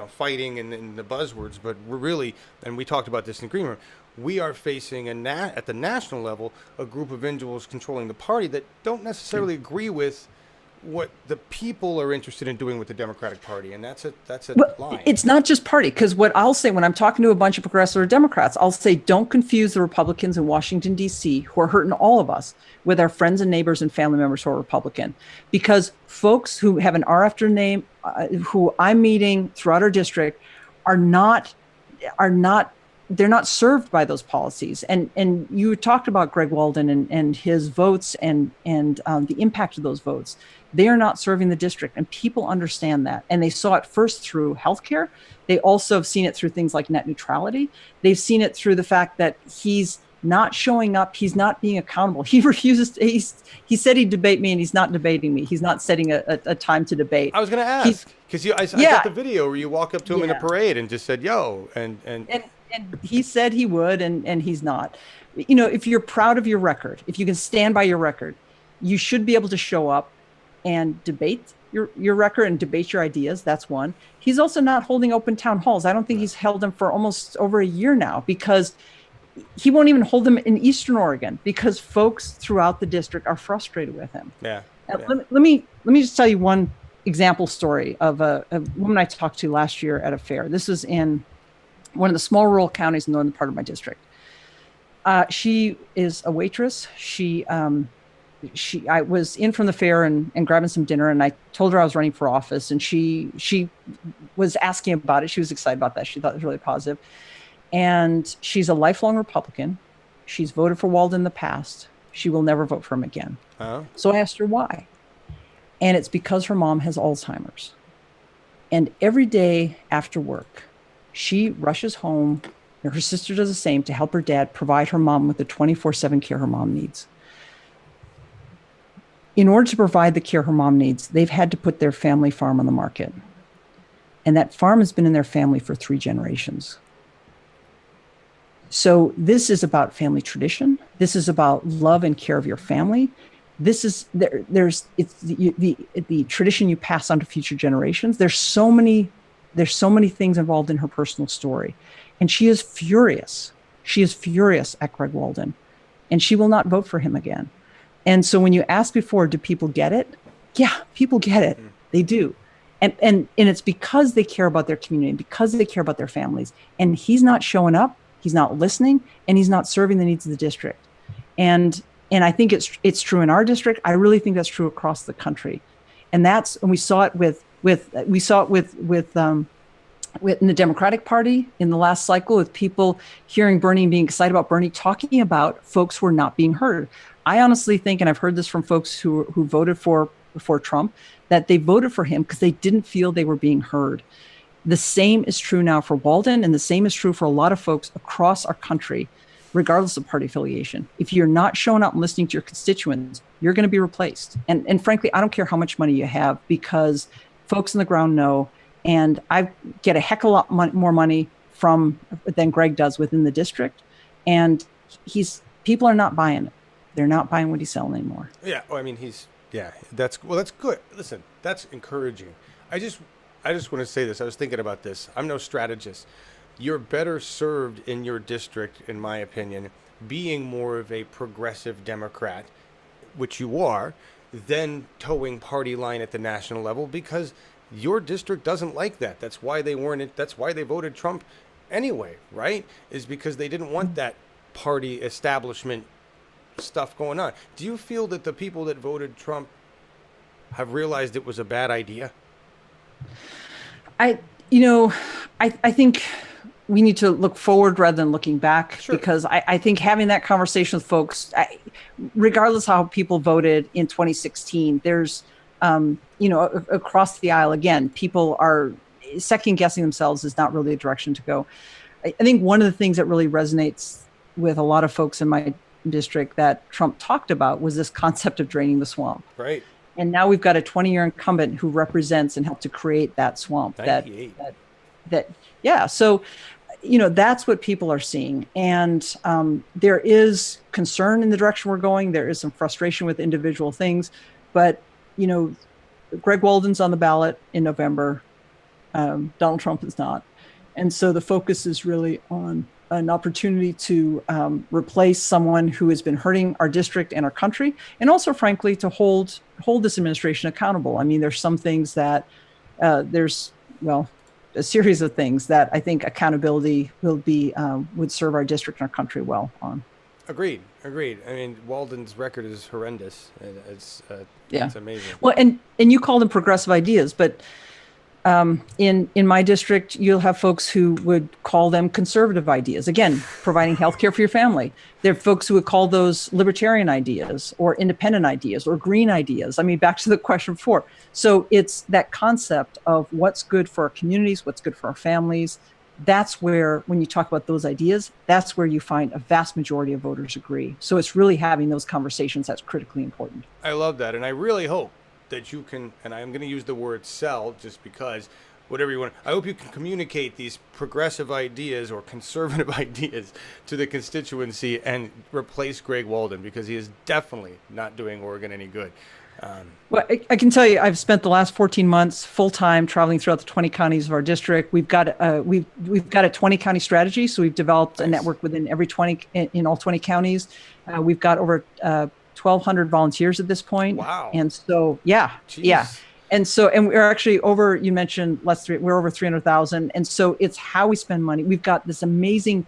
fighting and the buzzwords, but we're really, and we talked about this in the green room, we are facing at the national level a group of individuals controlling the party that don't necessarily agree with what the people are interested in doing with the Democratic Party, and that's a line. It's not just party, because what I'll say when I'm talking to a bunch of progressive Democrats, I'll say, don't confuse the Republicans in Washington, D.C., who are hurting all of us, with our friends and neighbors and family members who are Republican. Because folks who have an R after name, who I'm meeting throughout our district, they're not served by those policies. And you talked about Greg Walden and his votes and the impact of those votes. They are not serving the district, and people understand that. And they saw it first through healthcare. They also have seen it through things like net neutrality. They've seen it through the fact that he's not showing up. He's not being accountable. He refuses to, he said he'd debate me, and he's not debating me. He's not setting a time to debate. I was going to ask, because I got the video where you walk up to him in a parade and just said, yo, and he said he would, and he's not. You know, if you're proud of your record, if you can stand by your record, you should be able to show up and debate your record and debate your ideas. That's one. He's also not holding open town halls. I don't think he's held them for almost over a year now, because he won't even hold them in Eastern Oregon, because folks throughout the district are frustrated with him. Yeah. Let me just tell you one example story of a woman I talked to last year at a fair. This was in one of the small rural counties in the northern part of my district. She is a waitress. I was in from the fair and grabbing some dinner, and I told her I was running for office, and she was asking about it. She was excited about that. She thought it was really positive. And she's a lifelong Republican. She's voted for Walden in the past. She will never vote for him again. So I asked her why. And it's because her mom has Alzheimer's. And every day after work, she rushes home, and her sister does the same, to help her dad provide her mom with the 24/7 care her mom needs. In order to provide the care her mom needs, they've had to put their family farm on the market. And that farm has been in their family for 3 generations. So this is about family tradition. This is about love and care of your family. This is it's the tradition you pass on to future generations. There's so many things involved in her personal story, and she is furious. She is furious at Greg Walden, and she will not vote for him again. And so when you asked before, do people get it? Yeah, people get it. They do. And it's because they care about their community, because they care about their families. And he's not showing up, he's not listening, and he's not serving the needs of the district. And I think it's true in our district. I really think that's true across the country. And we saw it with in the Democratic Party in the last cycle, with people hearing Bernie and being excited about Bernie, talking about folks who are not being heard. I honestly think, and I've heard this from folks who voted for Trump, that they voted for him because they didn't feel they were being heard. The same is true now for Walden, and the same is true for a lot of folks across our country, regardless of party affiliation. If you're not showing up and listening to your constituents, you're going to be replaced. And frankly, I don't care how much money you have, because folks on the ground know, and I get a heck of a lot more money than Greg does within the district, and people are not buying it. They're not buying what he's selling anymore. Yeah, well, I mean, that's good. Listen, that's encouraging. I just want to say this. I was thinking about this. I'm no strategist. You're better served in your district, in my opinion, being more of a progressive Democrat, which you are, than towing party line at the national level, because your district doesn't like that. That's why they voted Trump anyway, right? Is because they didn't want that party establishment stuff going on. Do you feel that the people that voted Trump have realized it was a bad idea? I think we need to look forward rather than looking back. Sure. Because I think having that conversation with folks, regardless how people voted in 2016, there's, across the aisle, again, people are second guessing themselves is not really a direction to go. I think one of the things that really resonates with a lot of folks in my district that Trump talked about was this concept of draining the swamp. Right. And now we've got a 20-year incumbent who represents and helped to create that swamp. 98. Yeah. So, that's what people are seeing. And there is concern in the direction we're going. There is some frustration with individual things. But, Greg Walden's on the ballot in November. Donald Trump is not. And so the focus is really on an opportunity to replace someone who has been hurting our district and our country, and also, frankly, to hold this administration accountable. I mean, there's some things that a series of things that I think accountability would serve our district and our country well on. Agreed. I mean, Walden's record is horrendous. It's amazing. Well, and you call them progressive ideas, but in my district, you'll have folks who would call them conservative ideas. Again, providing health care for your family. There are folks who would call those libertarian ideas or independent ideas or green ideas. I mean, back to the question before. So it's that concept of what's good for our communities, what's good for our families. That's where, when you talk about those ideas, that's where you find a vast majority of voters agree. So it's really having those conversations that's critically important. I love that. And I really hope that you can, and I'm going to use the word sell just because, whatever you want. I hope you can communicate these progressive ideas or conservative ideas to the constituency and replace Greg Walden, because he is definitely not doing Oregon any good. Well, I can tell you, I've spent the last 14 months full time traveling throughout the 20 counties of our district. We've got a 20 county strategy, so we've developed a network within every 20 in all 20 counties. We've got over 1,200 volunteers at this point. Wow! And so, yeah. And we're actually over. You mentioned we're over 300,000, and so it's how we spend money. We've got this amazing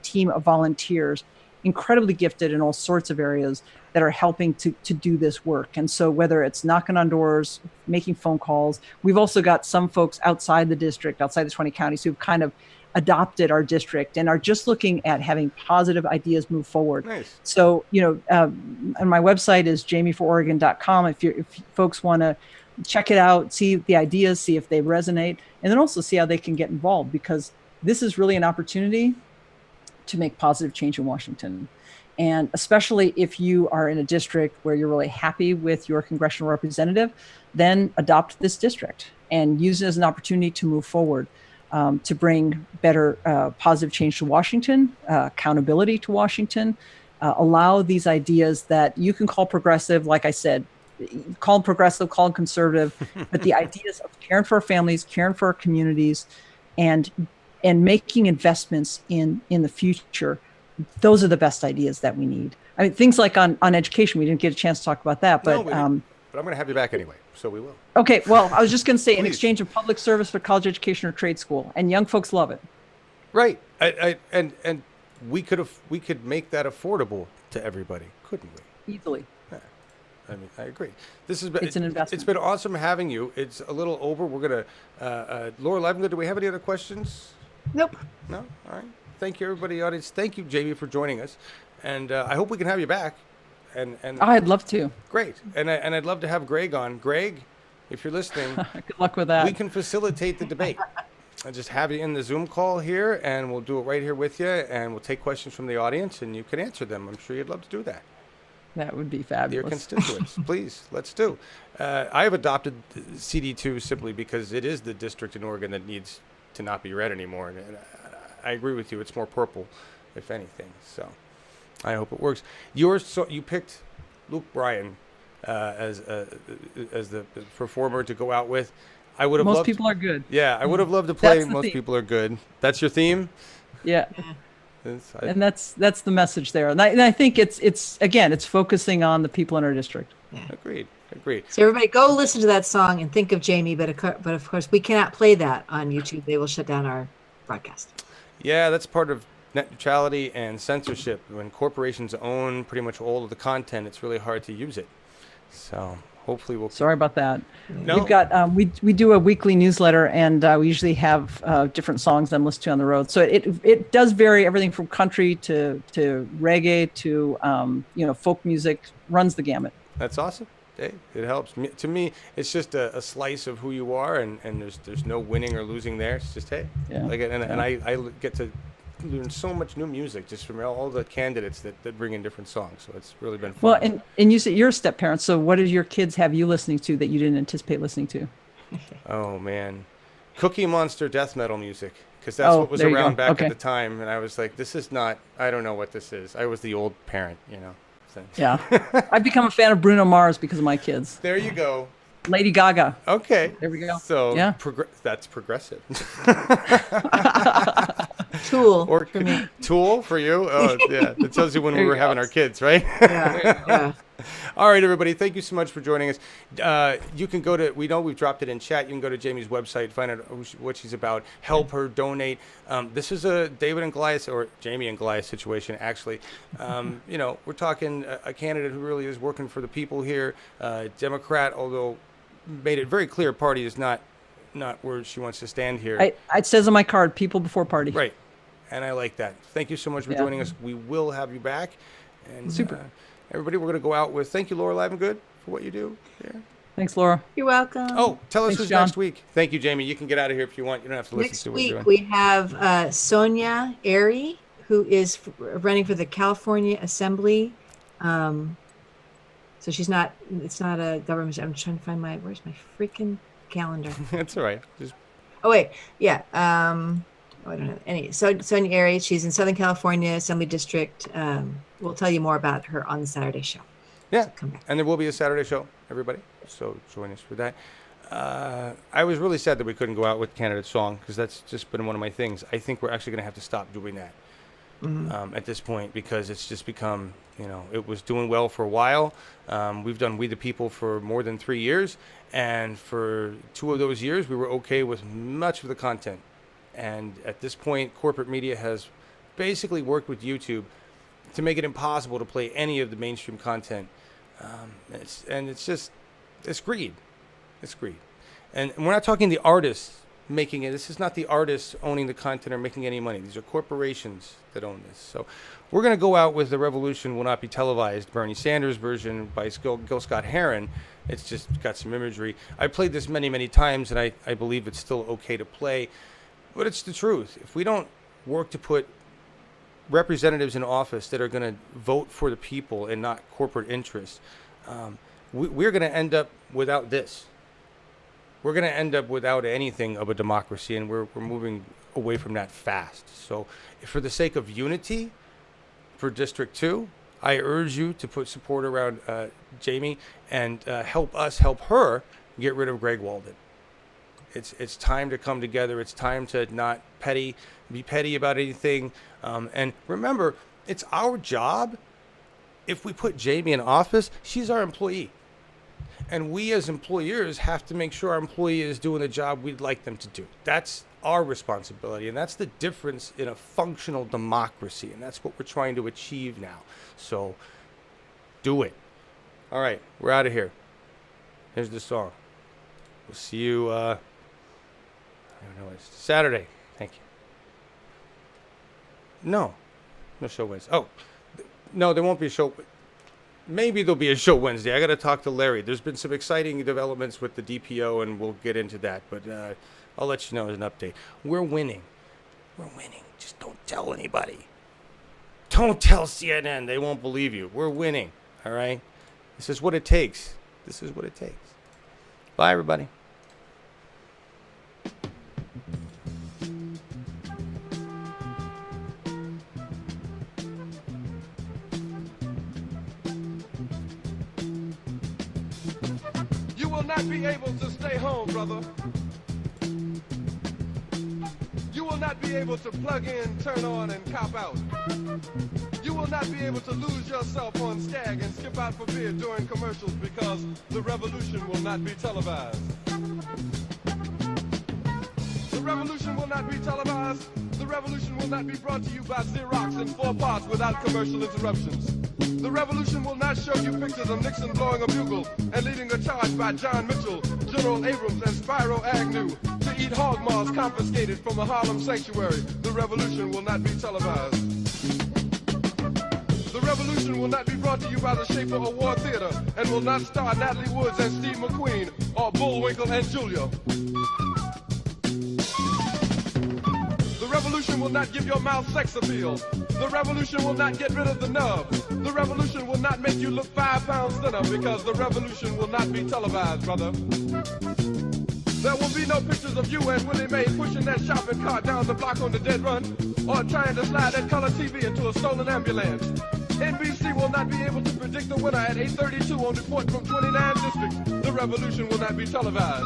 team of volunteers, incredibly gifted in all sorts of areas, that are helping to do this work. And so whether it's knocking on doors, making phone calls, we've also got some folks outside the district, outside the 20 counties, who've kind of adopted our district and are just looking at having positive ideas move forward. Nice. So, and my website is jamiefororegon.com. If folks want to check it out, see the ideas, see if they resonate, and then also see how they can get involved, because this is really an opportunity to make positive change in Washington. And especially if you are in a district where you're really happy with your congressional representative, then adopt this district and use it as an opportunity to move forward, to bring better positive change to Washington, accountability to Washington, allow these ideas that you can call progressive, like I said, call them progressive, call them conservative, but the ideas of caring for our families, caring for our communities, and making investments in the future. Those are the best ideas that we need. I mean, things like on education, we didn't get a chance to talk about that, but but I'm going to have you back anyway, so we will. Okay, well, I was just going to say, in exchange of public service for college education or trade school, and young folks love it. Right, and we could make that affordable to everybody, couldn't we? Easily. Yeah. I mean, I agree. It's an investment. It's been awesome having you. It's a little over. We're gonna Laura Levengood, do we have any other questions? Nope. No. All right. Thank you, everybody, audience. Thank you, Jamie, for joining us, and I hope we can have you back. And I'd love to. Great, and I'd love to have Greg on. Greg, if you're listening, good luck with that. We can facilitate the debate. I'll just have you in the Zoom call here, and we'll do it right here with you, and we'll take questions from the audience, and you can answer them. I'm sure you'd love to do that. That would be fabulous. Your constituents, please, let's do. I have adopted CD2 simply because it is the district in Oregon that needs to not be red anymore, and I agree with you. It's more purple, if anything. So I hope it works. You picked Luke Bryan as the performer to go out with. I would have most loved. People are good. Yeah, I would have loved to play. That's the Most theme. people are good. That's your theme. Yeah. And that's the message there. And I think it's focusing on the people in our district. Yeah. Agreed. So everybody go listen to that song and think of Jamie, but of course we cannot play that on YouTube. They will shut down our broadcast. Yeah, that's part of net neutrality and censorship. When corporations own pretty much all of the content, it's really hard to use it. So hopefully we'll. Sorry about that. No. We've got we do a weekly newsletter, and we usually have different songs that I'm listening to on the road. So it does vary, everything from country to reggae to folk music, runs the gamut. That's awesome. Hey, it helps. To me, it's just a slice of who you are, and there's no winning or losing there. It's just, hey. Yeah. And I get to learn so much new music just from all the candidates that bring in different songs. So it's really been fun. Well, and you said you're a step parent, so what did your kids have you listening to that you didn't anticipate listening to? Oh, man. Cookie Monster death metal music, because that's what was around back at the time. And I was like, this is not, I don't know what this is. I was the old parent, So. Yeah. I've become a fan of Bruno Mars because of my kids. There you go. Lady Gaga. Okay. There we go. So yeah. That's progressive. Tool Or for me. Tool for you? Oh, yeah. It tells you when we There were you having go. our kids, right? Yeah. All right, everybody. Thank you so much for joining us. You can go to, we know we've dropped it in chat. You can go to Jamie's website, find out what she's about, help her, donate. This is a David and Goliath, or Jamie and Goliath situation, actually. You know, we're talking a candidate who really is working for the people here. Democrat, although made it very clear party is not where she wants to stand here. It says on my card, people before party. Right. And I like that. Thank you so much for joining us. We will have you back. And Super. Everybody, we're going to go out with thank you, Laura Livengood, for what you do there. Thanks, Laura. You're welcome. Oh, tell us Thanks, who's John. next week. Thank you, Jamie. You can get out of here if you want. You don't have to listen Next to what you're week doing. we have Sonia Airy, who is running for the California Assembly. So she's not. It's not a government. I'm trying to find where's my freaking calendar. That's all right. Just Oh wait, yeah. I don't know. Anyway, so Sonia Airy, she's in Southern California Assembly District. We'll tell you more about her on the Saturday show. yeah. So come back. And there will be a Saturday show, everybody. So join us for that. I was really sad that we couldn't go out with candidate song because that's just been one of my things. I think we're actually going to have to stop doing that at this point because it's just become, you know, it was doing well for a while. We've done We the People for more than 3 years. And for 2 of those years, we were okay with much of the content. And at this point, corporate media has basically worked with YouTube to make it impossible to play any of the mainstream content. It's greed. It's greed. And we're not talking the artists making it. This is not the artists owning the content or making any money. These are corporations that own this. So we're going to go out with The Revolution Will Not Be Televised, Bernie Sanders version by Gil Scott-Heron. It's just got some imagery. I played this many, many times, and I believe it's still okay to play. But it's the truth. If we don't work to put representatives in office that are going to vote for the people and not corporate interests, we're going to end up without this. We're going to end up without anything of a democracy, and we're moving away from that fast. So for the sake of unity for District 2, I urge you to put support around Jamie and help us help her get rid of Greg Walden. It's time to come together. It's time to not be petty about anything. And remember, it's our job. If we put Jamie in office, she's our employee. And we as employers have to make sure our employee is doing the job we'd like them to do. That's our responsibility. And that's the difference in a functional democracy. And that's what we're trying to achieve now. So do it. All right, we're out of here. Here's the song. We'll see you, I don't know, it's Saturday. Thank you. No show Wednesday. Oh, no, there won't be a show. Maybe there'll be a show Wednesday. I got to talk to Larry. There's been some exciting developments with the DPO, and we'll get into that. But I'll let you know as an update. We're winning. We're winning. Just don't tell anybody. Don't tell CNN. They won't believe you. We're winning. All right? This is what it takes. This is what it takes. Bye, everybody. You will not be able to stay home, brother. You will not be able to plug in, turn on, and cop out. You will not be able to lose yourself on Skag and skip out for beer during commercials because the revolution will not be televised. The revolution will not be televised. The revolution will not be brought to you by Xerox in 4 parts without commercial interruptions. The revolution will not show you pictures of Nixon blowing a bugle and leading a charge by John Mitchell, General Abrams, and Spyro Agnew to eat hog maws confiscated from a Harlem sanctuary. The revolution will not be televised. The revolution will not be brought to you by the Schaefer Award Theater and will not star Natalie Woods and Steve McQueen or Bullwinkle and Julia. The revolution will not give your mouth sex appeal. The revolution will not get rid of the nub. The revolution will not make you look 5 pounds thinner because the revolution will not be televised, brother. There will be no pictures of you and Willie Mae pushing that shopping cart down the block on the dead run or trying to slide that color TV into a stolen ambulance. NBC will not be able to predict the winner at 8:32 on Report from 29 District. The revolution will not be televised.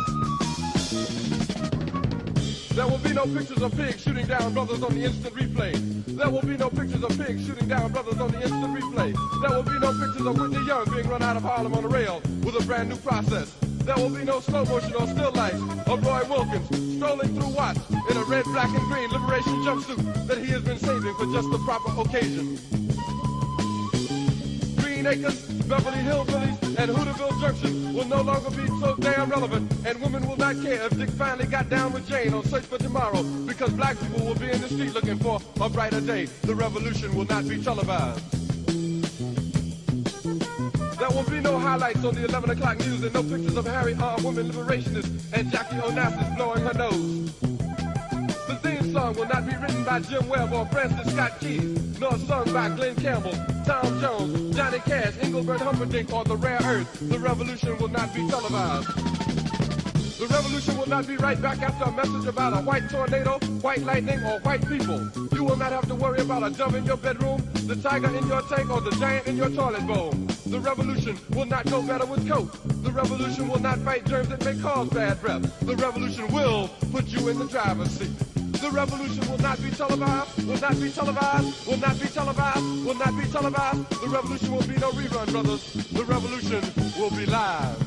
There will be no pictures of pigs shooting down brothers on the instant replay. There will be no pictures of pigs shooting down brothers on the instant replay. There will be no pictures of Whitney Young being run out of Harlem on a rail with a brand new process. There will be no slow motion or still life of Roy Wilkins strolling through Watts in a red, black, and green liberation jumpsuit that he has been saving for just the proper occasion. Green Acres, Beverly Hillbillies, and Hooterville Junction will no longer be so damn relevant, and women will not care if Dick finally got down with Jane on Search for Tomorrow, because black people will be in the street looking for a brighter day. The revolution will not be televised. There will be no highlights on the 11 o'clock news and no pictures of Harry armed women liberationists and Jackie Onassis blowing her nose. The theme song will not be written by Jim Webb or Francis Scott Keys, nor sung by Glenn Campbell, Tom Jones, Johnny Cash, Engelbert Humperdinck, or The Rare Earth. The revolution will not be televised. The revolution will not be right back after a message about a white tornado, white lightning, or white people. You will not have to worry about a dove in your bedroom, the tiger in your tank, or the giant in your toilet bowl. The revolution will not go better with coke. The revolution will not fight germs that may cause bad breath. The revolution will put you in the driver's seat. The revolution will not be televised, will not be televised, will not be televised, will not be televised. The revolution will be no rerun, brothers. The revolution will be live.